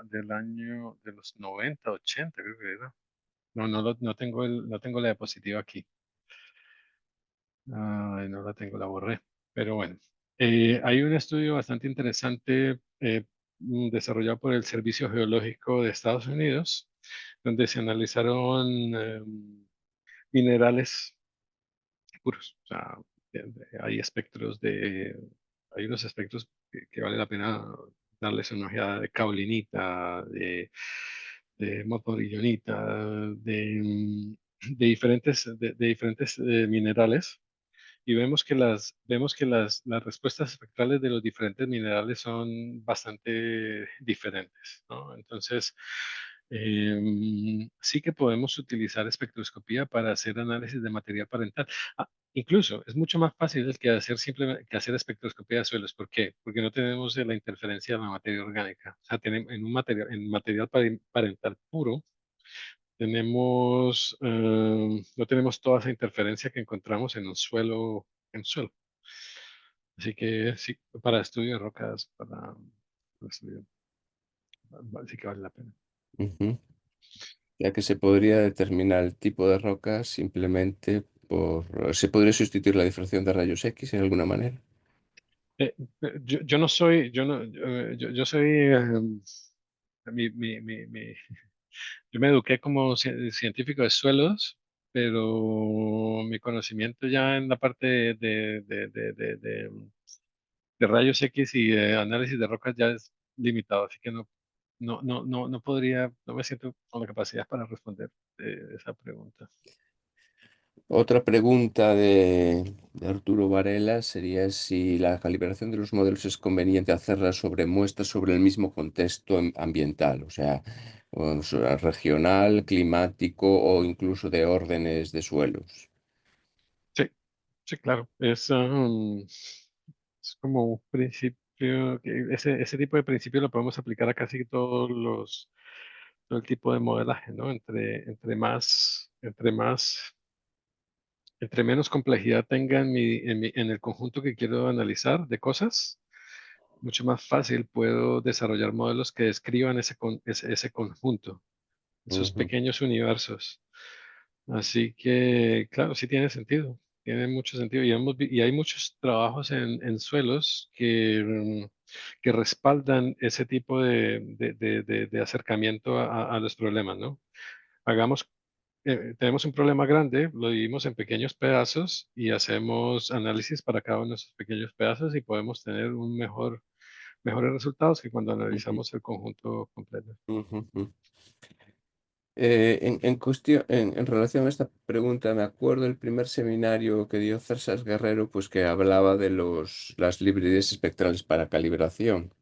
del año de los 90 80 creo que era. No tengo no tengo la diapositiva aquí. Ay, no la tengo, la borré. Pero bueno, hay un estudio bastante interesante desarrollado por el Servicio Geológico de Estados Unidos, donde se analizaron minerales puros. O sea, hay hay unos espectros que vale la pena darles una ojeada de caolinita, de motorillonita, de diferentes minerales y vemos que las respuestas espectrales de los diferentes minerales son bastante diferentes, ¿no? Entonces, sí que podemos utilizar espectroscopía para hacer análisis de material parental. Ah, incluso es mucho más fácil que hacer simplemente que hacer espectroscopía de suelos. ¿Por qué? Porque no tenemos la interferencia de la materia orgánica. O sea, tenemos en material parental puro no tenemos toda esa interferencia que encontramos en un suelo. Así que sí, para estudio de rocas, para estudio, sí que vale la pena. Ujú. Ya que se podría determinar el tipo de roca simplemente ¿Se podría sustituir la difracción de rayos X en alguna manera? Yo no soy, yo no, yo soy, mi, mi, mi, mi- yo me eduqué como científico de suelos, pero mi conocimiento ya en la parte de rayos X y de análisis de rocas ya es limitado, así que no podría, no me siento con la capacidad para responder esa pregunta. Otra pregunta de Arturo Varela sería si la calibración de los modelos es conveniente hacerla sobre muestras sobre el mismo contexto ambiental, o sea, regional, climático o incluso de órdenes de suelos. Sí, sí, claro, es como un principio, ese tipo de principio lo podemos aplicar a casi todo el tipo de modelaje, ¿no? Entre menos complejidad tenga en el conjunto que quiero analizar de cosas, mucho más fácil puedo desarrollar modelos que describan ese conjunto, esos Ujú, pequeños universos. Así que, claro, sí tiene mucho sentido. Y hay muchos trabajos en suelos que respaldan ese tipo de acercamiento a los problemas, ¿no? Hagamos tenemos un problema grande, lo dividimos en pequeños pedazos y hacemos análisis para cada uno de esos pequeños pedazos y podemos tener mejores resultados que cuando ujú, analizamos el conjunto completo. ujú, ujú. En relación a esta pregunta, me acuerdo el primer seminario que dio Cersas Guerrero, pues que hablaba de las librerías espectrales para calibración,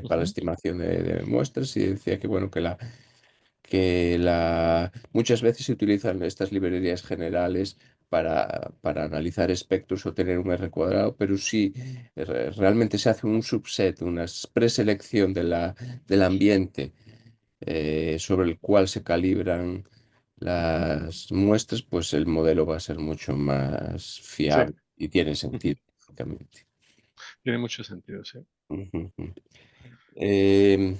para Ujú. estimación de muestras, y decía que, bueno, muchas veces se utilizan estas librerías generales para analizar espectros o tener un R cuadrado, pero si realmente se hace un subset, una preselección del ambiente sobre el cual se calibran las muestras, pues el modelo va a ser mucho más Sí, fiable y tiene ujú. sentido, lógicamente. Tiene mucho sentido, sí. Ujú, ujú. Em,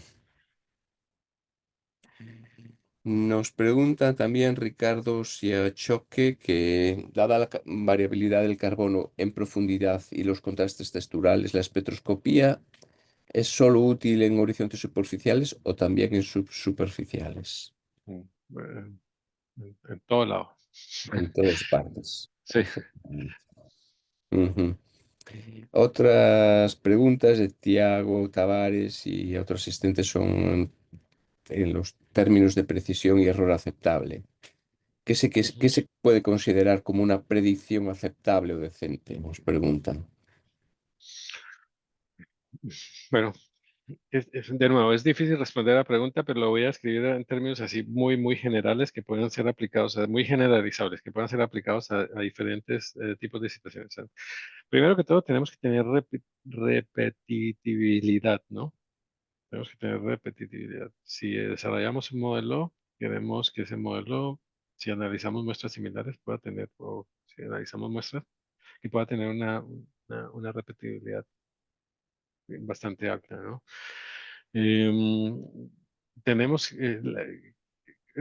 Nos pregunta también Ricardo Siachoque que, dada la variabilidad del carbono en profundidad y los contrastes texturales, ¿la espectroscopía es solo útil en horizontes superficiales o también en subsuperficiales? Mm, eh, en todo lado. En todas partes, Sí. efectivamente. Ujú. Otras preguntas de Tiago Tavares y otros asistentes son en los términos de precisión y error aceptable. ¿Qué Ujú. se puede considerar como una predicción aceptable o decente? Nos preguntan. Bueno, de nuevo, es difícil responder a la pregunta, pero lo voy a escribir en términos así muy, muy generales que pueden ser aplicados, muy generalizables, que puedan ser aplicados a diferentes tipos de situaciones. O sea, primero que todo, tenemos que tener repetitividad, ¿no? Tenemos que tener repetitividad. Si desarrollamos un modelo, queremos que ese modelo, si analizamos muestras similares, pueda tener, o si analizamos muestras, que pueda tener una repetibilidad bastante alta, ¿no? Em, tenemos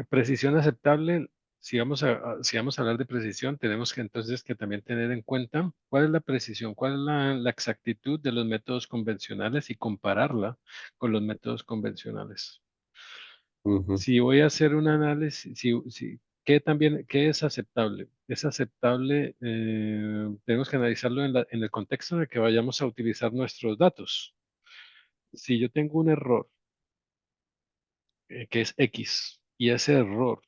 precisión aceptable. Si vamos a hablar de precisión, tenemos que entonces que también tener en cuenta cuál es la precisión, cuál es la exactitud de los métodos convencionales y compararla con los métodos convencionales. Ujú, Si voy a hacer un análisis, ¿qué también, qué es aceptable? Es aceptable, tenemos que analizarlo en el contexto en el que vayamos a utilizar nuestros datos. Si yo tengo un error que es X y ese error,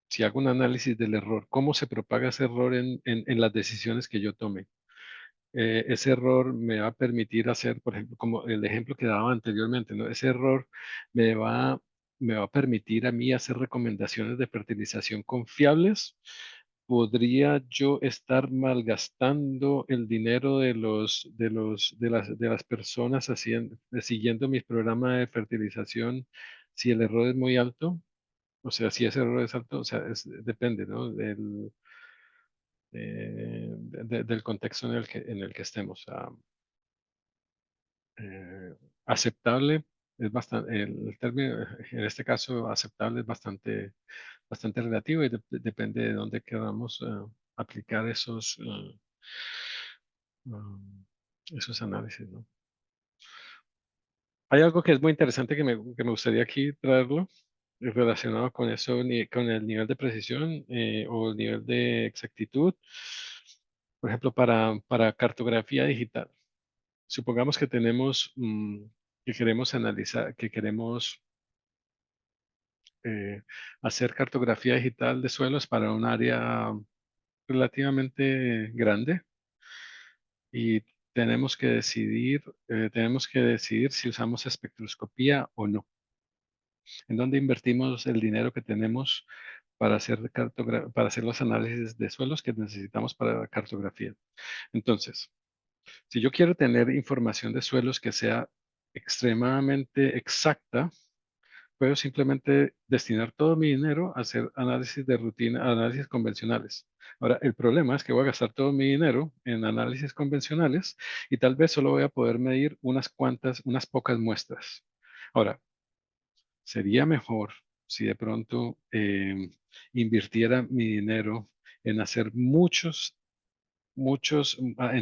si hago un análisis del error, ¿cómo se propaga ese error en las decisiones que yo tome? Ese error me va a permitir hacer, por ejemplo, como el ejemplo que daba anteriormente, ¿no? Ese error me va, me va a permitir a mí hacer recomendaciones de fertilización confiables. ¿Podría yo estar malgastando el dinero de las personas siguiendo mis programas de fertilización si el error es muy alto? O sea, si ese error es alto, o sea, depende, ¿no? Del contexto en el que estemos. Eh, aceptable es bastante, el término, en este caso, aceptable es bastante relativo y depende de dónde queramos aplicar um, esos análisis, ¿no? Hay algo que es muy interesante que me gustaría aquí traerlo relacionado con eso, con el nivel de precisión o el nivel de exactitud, por ejemplo, para cartografía digital. Supongamos que tenemos, que queremos analizar, que queremos eh, hacer cartografía digital de suelos para un área relativamente grande y tenemos que decidir si usamos espectroscopía o no. ¿En dónde invertimos el dinero que tenemos para hacer los análisis de suelos que necesitamos para la cartografía? Entonces, si yo quiero tener información de suelos que sea extremadamente exacta, puedo simplemente destinar todo mi dinero a hacer análisis de rutina, análisis convencionales. Ahora, el problema es que voy a gastar todo mi dinero en análisis convencionales y tal vez solo voy a poder medir unas pocas muestras. Ahora, sería mejor si de pronto invirtiera mi dinero en hacer en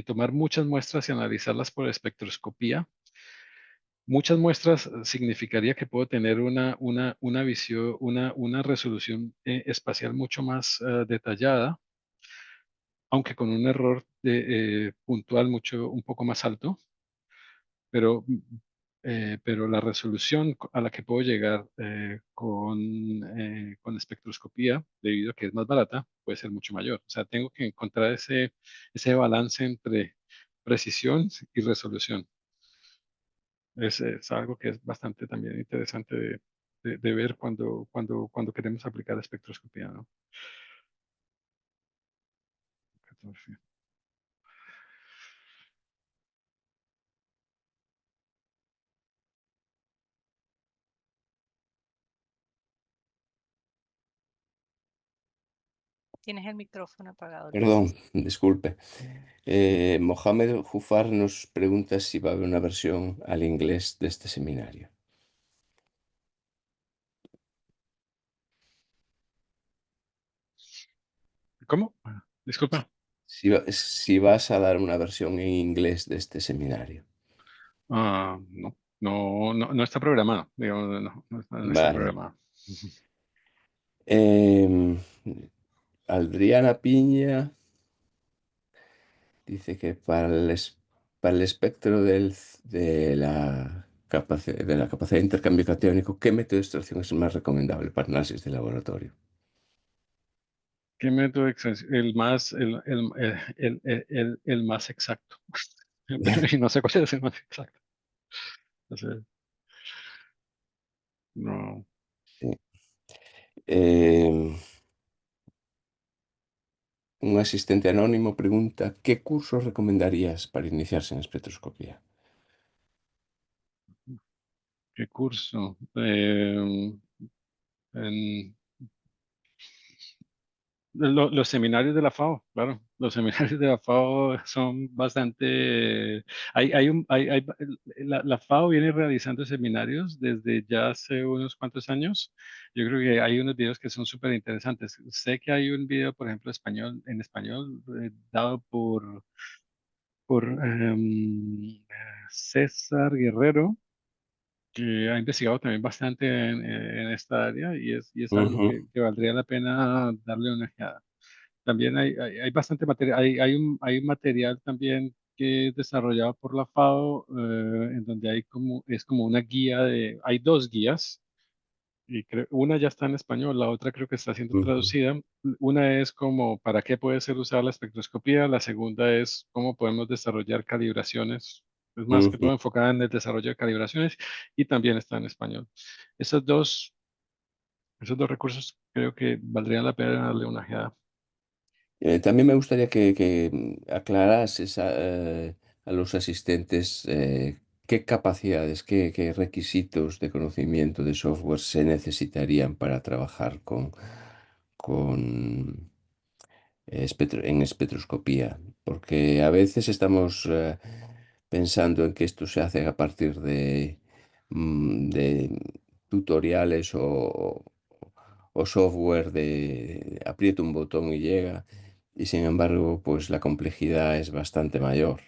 tomar muchas muestras y analizarlas por espectroscopía. Muchas muestras significaría que puedo tener una visión, una resolución espacial mucho más detallada, aunque con un error puntual un poco más alto, pero, pero la resolución a la que puedo llegar con espectroscopía, debido a que es más barata, puede ser mucho mayor. O sea, tengo que encontrar ese balance entre precisión y resolución. Es algo que es bastante también interesante de ver cuando queremos aplicar espectroscopía, ¿no? Entonces, Tienes el micrófono apagado, Perdón, Luis. disculpe. Mohamed Jufar nos pregunta si va a haber una versión al inglés de este seminario. ¿Cómo? Disculpa. Si vas a dar una versión en inglés de este seminario. No, no está programado, digamos, no está Vale. programado. Em, Adriana Piña dice que para el espectro de la capacidad de intercambio catiónico, ¿qué método de extracción es el más recomendable para análisis de laboratorio? ¿Qué método de extracción? El más exacto. Pero y no sé cuál es el más exacto. O sea, no. Sí. Em, un asistente anónimo pregunta, ¿qué cursos recomendarías para iniciarse en espectroscopía? ¿Qué curso? En- los seminarios de la FAO, claro. Los seminarios de la FAO son bastante... la FAO viene realizando seminarios desde ya hace unos cuantos años. Yo creo que hay unos videos que son súper interesantes. Sé que hay un video, por ejemplo, en español, dado por César Guerrero, que ha investigado también bastante en esta área y es algo Ujú, que valdría la pena darle una ojeada. También hay bastante material, hay un material también que es desarrollado por la FAO, en donde es como una guía hay dos guías, y una ya está en español, la otra creo que está siendo ujú, traducida. Una es como para qué puede ser usada la espectroscopía, la segunda es cómo podemos desarrollar calibraciones, es más que todo ujú. enfocada en el desarrollo de calibraciones y también está en español. Esos dos, esos dos recursos creo que valdría la pena darle una ojeada. También me gustaría que aclarases a los asistentes qué capacidades, qué requisitos de conocimiento de software se necesitarían para trabajar con en espectroscopía, porque a veces estamos pensando en que esto se hace a partir de tutoriales o software de aprieto un botón y llega, y sin embargo, pues la complejidad es bastante mayor.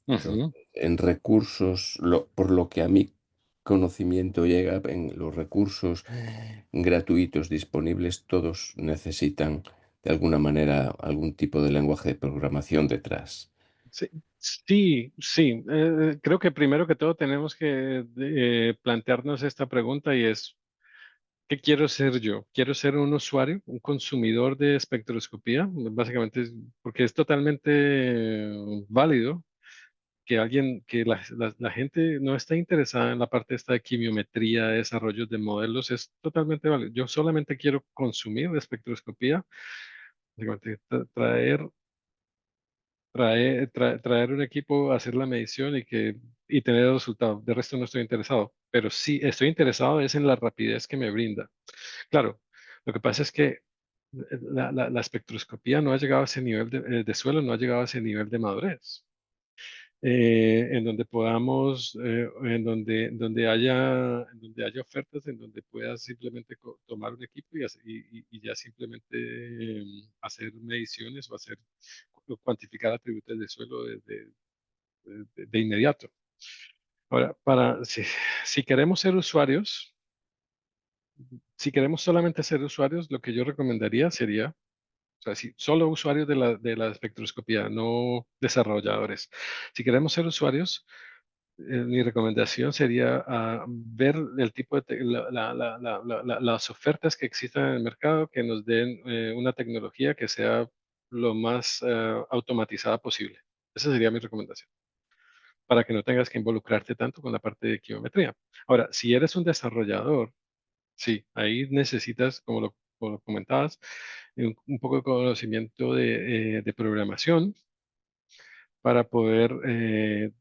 Entonces, Ujú. en recursos, por lo que a mi conocimiento llega, en los recursos gratuitos disponibles, todos necesitan de alguna manera algún tipo de lenguaje de programación detrás. Sí, sí, sí. Creo que primero que todo tenemos que plantearnos esta pregunta y es, ¿qué quiero ser yo? ¿Quiero ser un usuario, un consumidor de espectroscopía? Básicamente, porque es totalmente válido que la gente no está interesada en la parte esta de quimiometría, de desarrollos de modelos, es totalmente válido. Yo solamente quiero consumir espectroscopía, básicamente traer un equipo, hacer la medición y tener el resultado. De resto no estoy interesado, pero sí estoy interesado es en la rapidez que me brinda. Claro, lo que pasa es que la espectroscopía no ha llegado a ese nivel de suelo, no ha llegado a ese nivel de madurez. En donde podamos, en donde haya ofertas, en donde puedas simplemente tomar un equipo y ya simplemente hacer mediciones o o cuantificar atributos de suelo de inmediato. Ahora, si queremos ser usuarios, si queremos solamente ser usuarios, lo que yo recomendaría sería, o sea, si solo usuarios de la espectroscopía, no desarrolladores. Si queremos ser usuarios, mi recomendación sería ver el tipo las ofertas que existan en el mercado que nos den una tecnología que sea lo más automatizada posible. Esa sería mi recomendación, para que no tengas que involucrarte tanto con la parte de geometría. Ahora, si eres un desarrollador, sí, ahí necesitas, como lo comentabas, un poco de conocimiento de programación para poder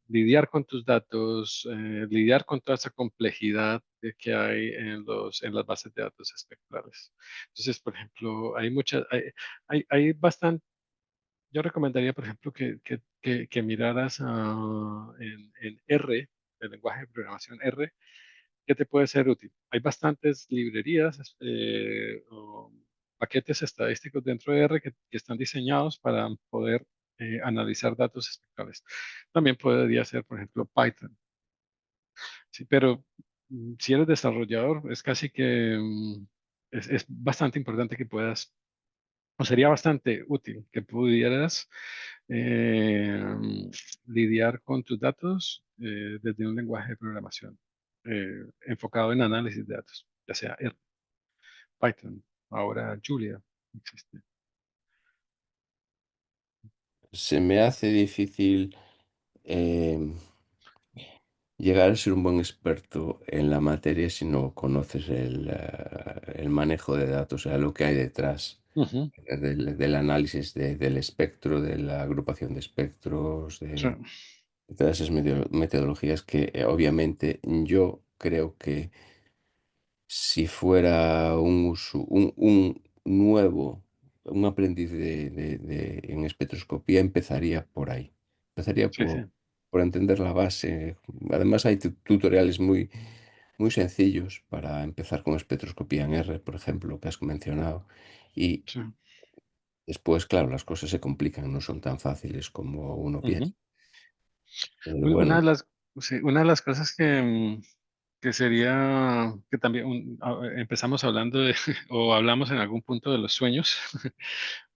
lidiar con tus datos, lidiar con toda esa complejidad que hay en las bases de datos espectrales. Entonces, por ejemplo, hay bastante, yo recomendaría, por ejemplo, que miraras en R, el lenguaje de programación R, que te puede ser útil. Hay bastantes librerías paquetes estadísticos dentro de R que están diseñados para poder analizar datos espectrales. También podría ser, por ejemplo, Python. Sí, pero si eres desarrollador, es casi que es bastante importante que puedas, o sería bastante útil que pudieras eh, lidiar con tus datos desde un lenguaje de programación enfocado en análisis de datos, ya sea R, Python, ahora Julia existe. Se me hace difícil em, llegar a ser un buen experto en la materia si no conoces el manejo de datos, o sea, lo que hay detrás Ujú, del análisis del espectro, de la agrupación de espectros, sí, de todas esas metodologías que obviamente yo creo que si fuera un nuevo, un aprendiz en espectroscopía, empezaría por ahí. Empezaría sí, sí. por entender la base. Además, hay tutoriales muy sencillos para empezar con espectroscopía en R, por ejemplo, que has mencionado. Y Sí. después, claro, las cosas se complican, no son tan fáciles como uno piensa. Ujú. Pero Una bueno, de las, sí, una de las cosas que sería, que también empezamos hablando de, o hablamos en algún punto de los sueños.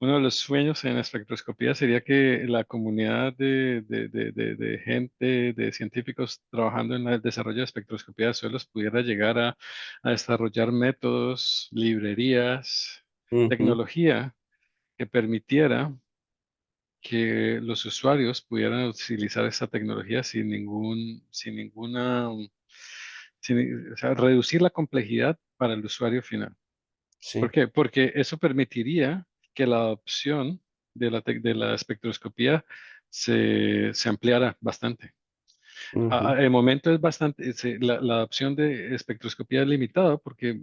Uno de los sueños en espectroscopía sería que la comunidad de gente, de científicos trabajando en el desarrollo de espectroscopía de suelos pudiera llegar a desarrollar métodos, librerías, ujú, tecnología que permitiera que los usuarios pudieran utilizar esa tecnología sin ninguna, o sea, reducir la complejidad para el usuario final. ¿Por sí, qué? Porque eso permitiría que la adopción de la espectroscopía se ampliara bastante. ujú, El momento es bastante, la adopción de espectroscopía es limitada porque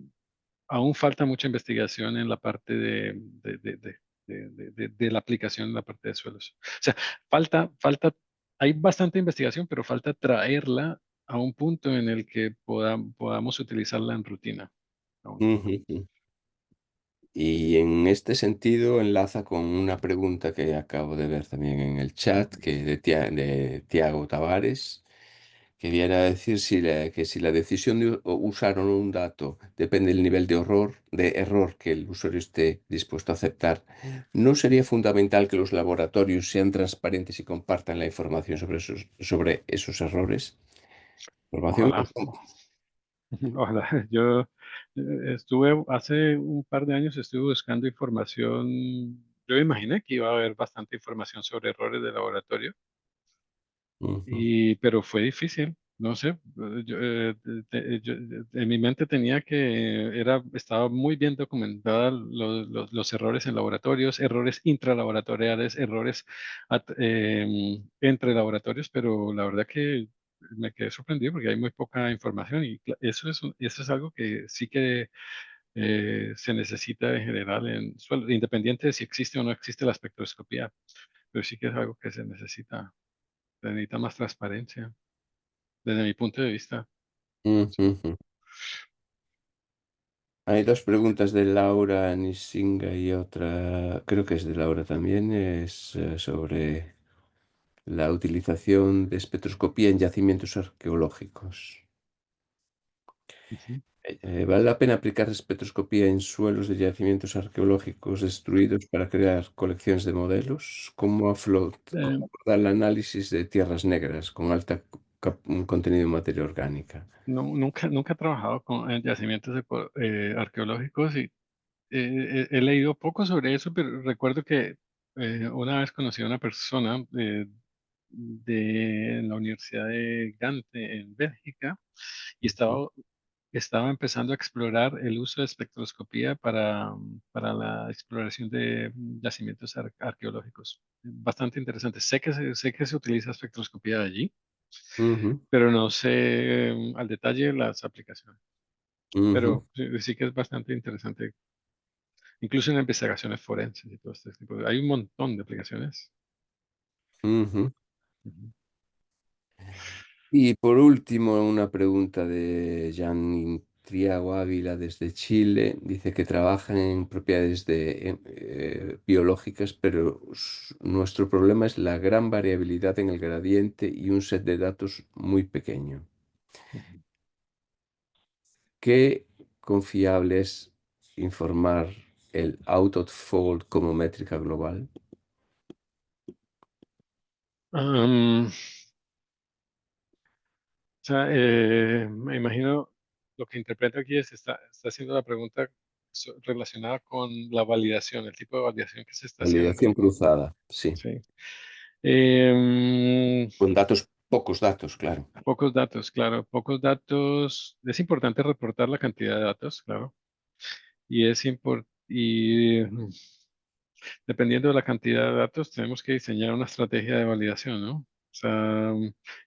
aún falta mucha investigación en la parte de la aplicación en la parte de suelos. O sea, hay bastante investigación, pero falta traerla a un punto en el que podamos utilizarla en rutina. Aún. ujú. Y en este sentido enlaza con una pregunta que acabo de ver también en el chat, que de Tiago Tavares, que viene a decir que si la decisión de usar o no un dato depende del nivel de error que el usuario esté dispuesto a aceptar, ¿no sería fundamental que los laboratorios sean transparentes y compartan la información sobre esos errores? Información Ojalá. Ojalá. Yo estuve hace un par de años, estuve buscando información. Yo imaginé que iba a haber bastante información sobre errores de laboratorio, Ujú, pero fue difícil. No sé, en mi mente tenía que estaba muy bien documentada los errores en laboratorios, errores intralaboratoriales, errores entre laboratorios, pero la verdad que me quedé sorprendido porque hay muy poca información y eso es algo que sí que se necesita en general en suelo, independiente de si existe o no existe la espectroscopía, pero sí que es algo que se necesita más transparencia desde mi punto de vista. Sí. ujú. Hay dos preguntas de Laura Nisinga y otra, creo que es de Laura también, es sobre la utilización de espectroscopía en yacimientos arqueológicos. Ujú. ¿Vale la pena aplicar espectroscopía en suelos de yacimientos arqueológicos destruidos para crear colecciones de modelos? Eh, ¿Cómo abordar el análisis de tierras negras con un contenido de materia orgánica? nunca he trabajado en yacimientos arqueológicos y he leído poco sobre eso, pero recuerdo que una vez conocí a una persona de la Universidad de Gante en Bélgica y estaba empezando a explorar el uso de espectroscopía para la exploración de yacimientos arqueológicos. Bastante interesante. Sé que se utiliza espectroscopía allí, Ujú, pero no sé al detalle las aplicaciones. ujú, Pero sí que es bastante interesante, incluso en investigaciones forenses y todo este tipo. Hay un montón de aplicaciones. ujú. Ujú. Y por último, una pregunta de Jan Triago Ávila desde Chile dice que trabajan en propiedades biológicas, pero nuestro problema es la gran variabilidad en el gradiente y un set de datos muy pequeño. Ujú. ¿Qué confiable es informar el out of fold como métrica global? Am, o sea, me imagino lo que interpreto aquí es, está haciendo la pregunta relacionada con la validación, el tipo de validación que se está haciendo. Validación cruzada, sí. Sí. Em, Con datos, pocos datos, claro. Pocos datos, claro, pocos datos. Es importante reportar la cantidad de datos, claro. Y dependiendo de la cantidad de datos, tenemos que diseñar una estrategia de validación, ¿no? O sea,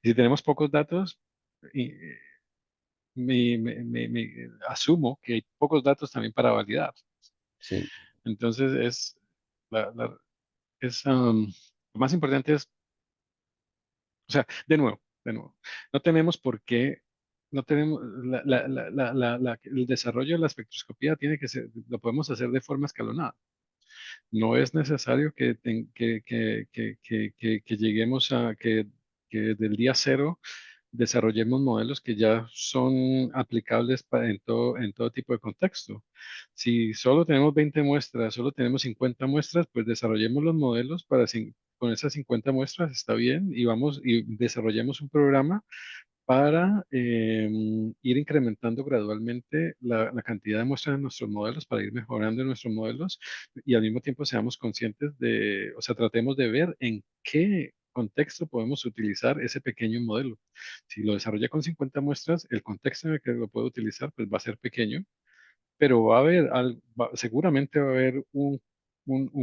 si tenemos pocos datos, y, asumo que hay pocos datos también para validar. Sí. Entonces, la, la- lo más importante es, o sea, de nuevo, no tenemos por qué, no tenemos, el desarrollo de la espectroscopía tiene que ser, lo podemos hacer de forma escalonada. No es necesario que lleguemos que del día cero desarrollemos modelos que ya son aplicables en todo tipo de contexto. Si solo tenemos 20 muestras, solo tenemos 50 muestras, pues desarrollemos los modelos con esas 50 muestras, está bien, y vamos y desarrollemos un programa para ir incrementando gradualmente la cantidad de muestras de nuestros modelos, para ir mejorando nuestros modelos y al mismo tiempo seamos conscientes o sea, tratemos de ver en qué contexto podemos utilizar ese pequeño modelo. Si lo desarrolla con 50 muestras, el contexto en el que lo puede utilizar pues va a ser pequeño, pero va a haber, seguramente va a haber un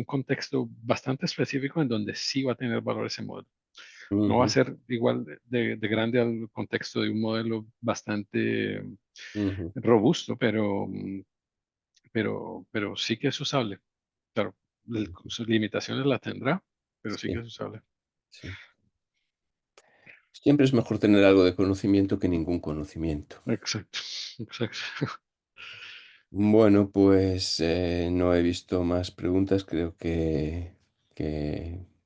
contexto bastante específico en donde sí va a tener valor ese modelo. No va a Ujú, ser igual de grande al contexto de un modelo bastante ujú. robusto, pero sí que es usable. Claro, sus limitaciones las tendrá, pero sí que Sí, es usable. sí. Siempre es mejor tener algo de conocimiento que ningún conocimiento. Exacto, exacto. Bueno, pues no he visto más preguntas. Creo que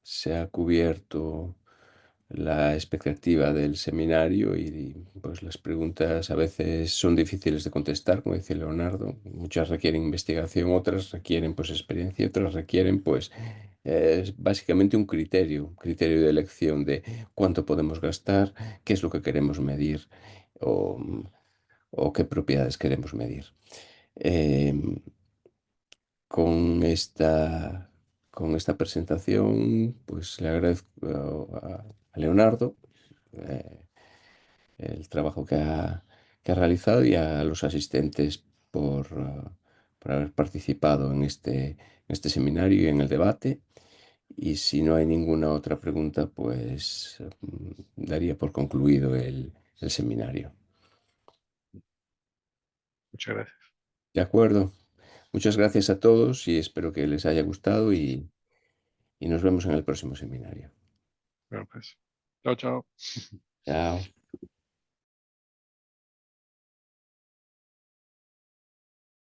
se ha cubierto la expectativa del seminario y pues las preguntas a veces son difíciles de contestar, como dice Leonardo. Muchas requieren investigación, otras requieren pues experiencia, otras requieren pues básicamente un criterio de elección de cuánto podemos gastar, qué es lo que queremos medir o, o qué propiedades queremos medir. Em, con esta presentación, pues le agradezco a Leonardo eh, el trabajo que ha realizado y a los asistentes por haber participado en este seminario y en el debate. Y si no hay ninguna otra pregunta, pues daría por concluido el seminario. Muchas gracias. De acuerdo. Muchas gracias a todos y espero que les haya gustado y nos vemos en el próximo seminario. Bueno, pues, chao, chao. Chao.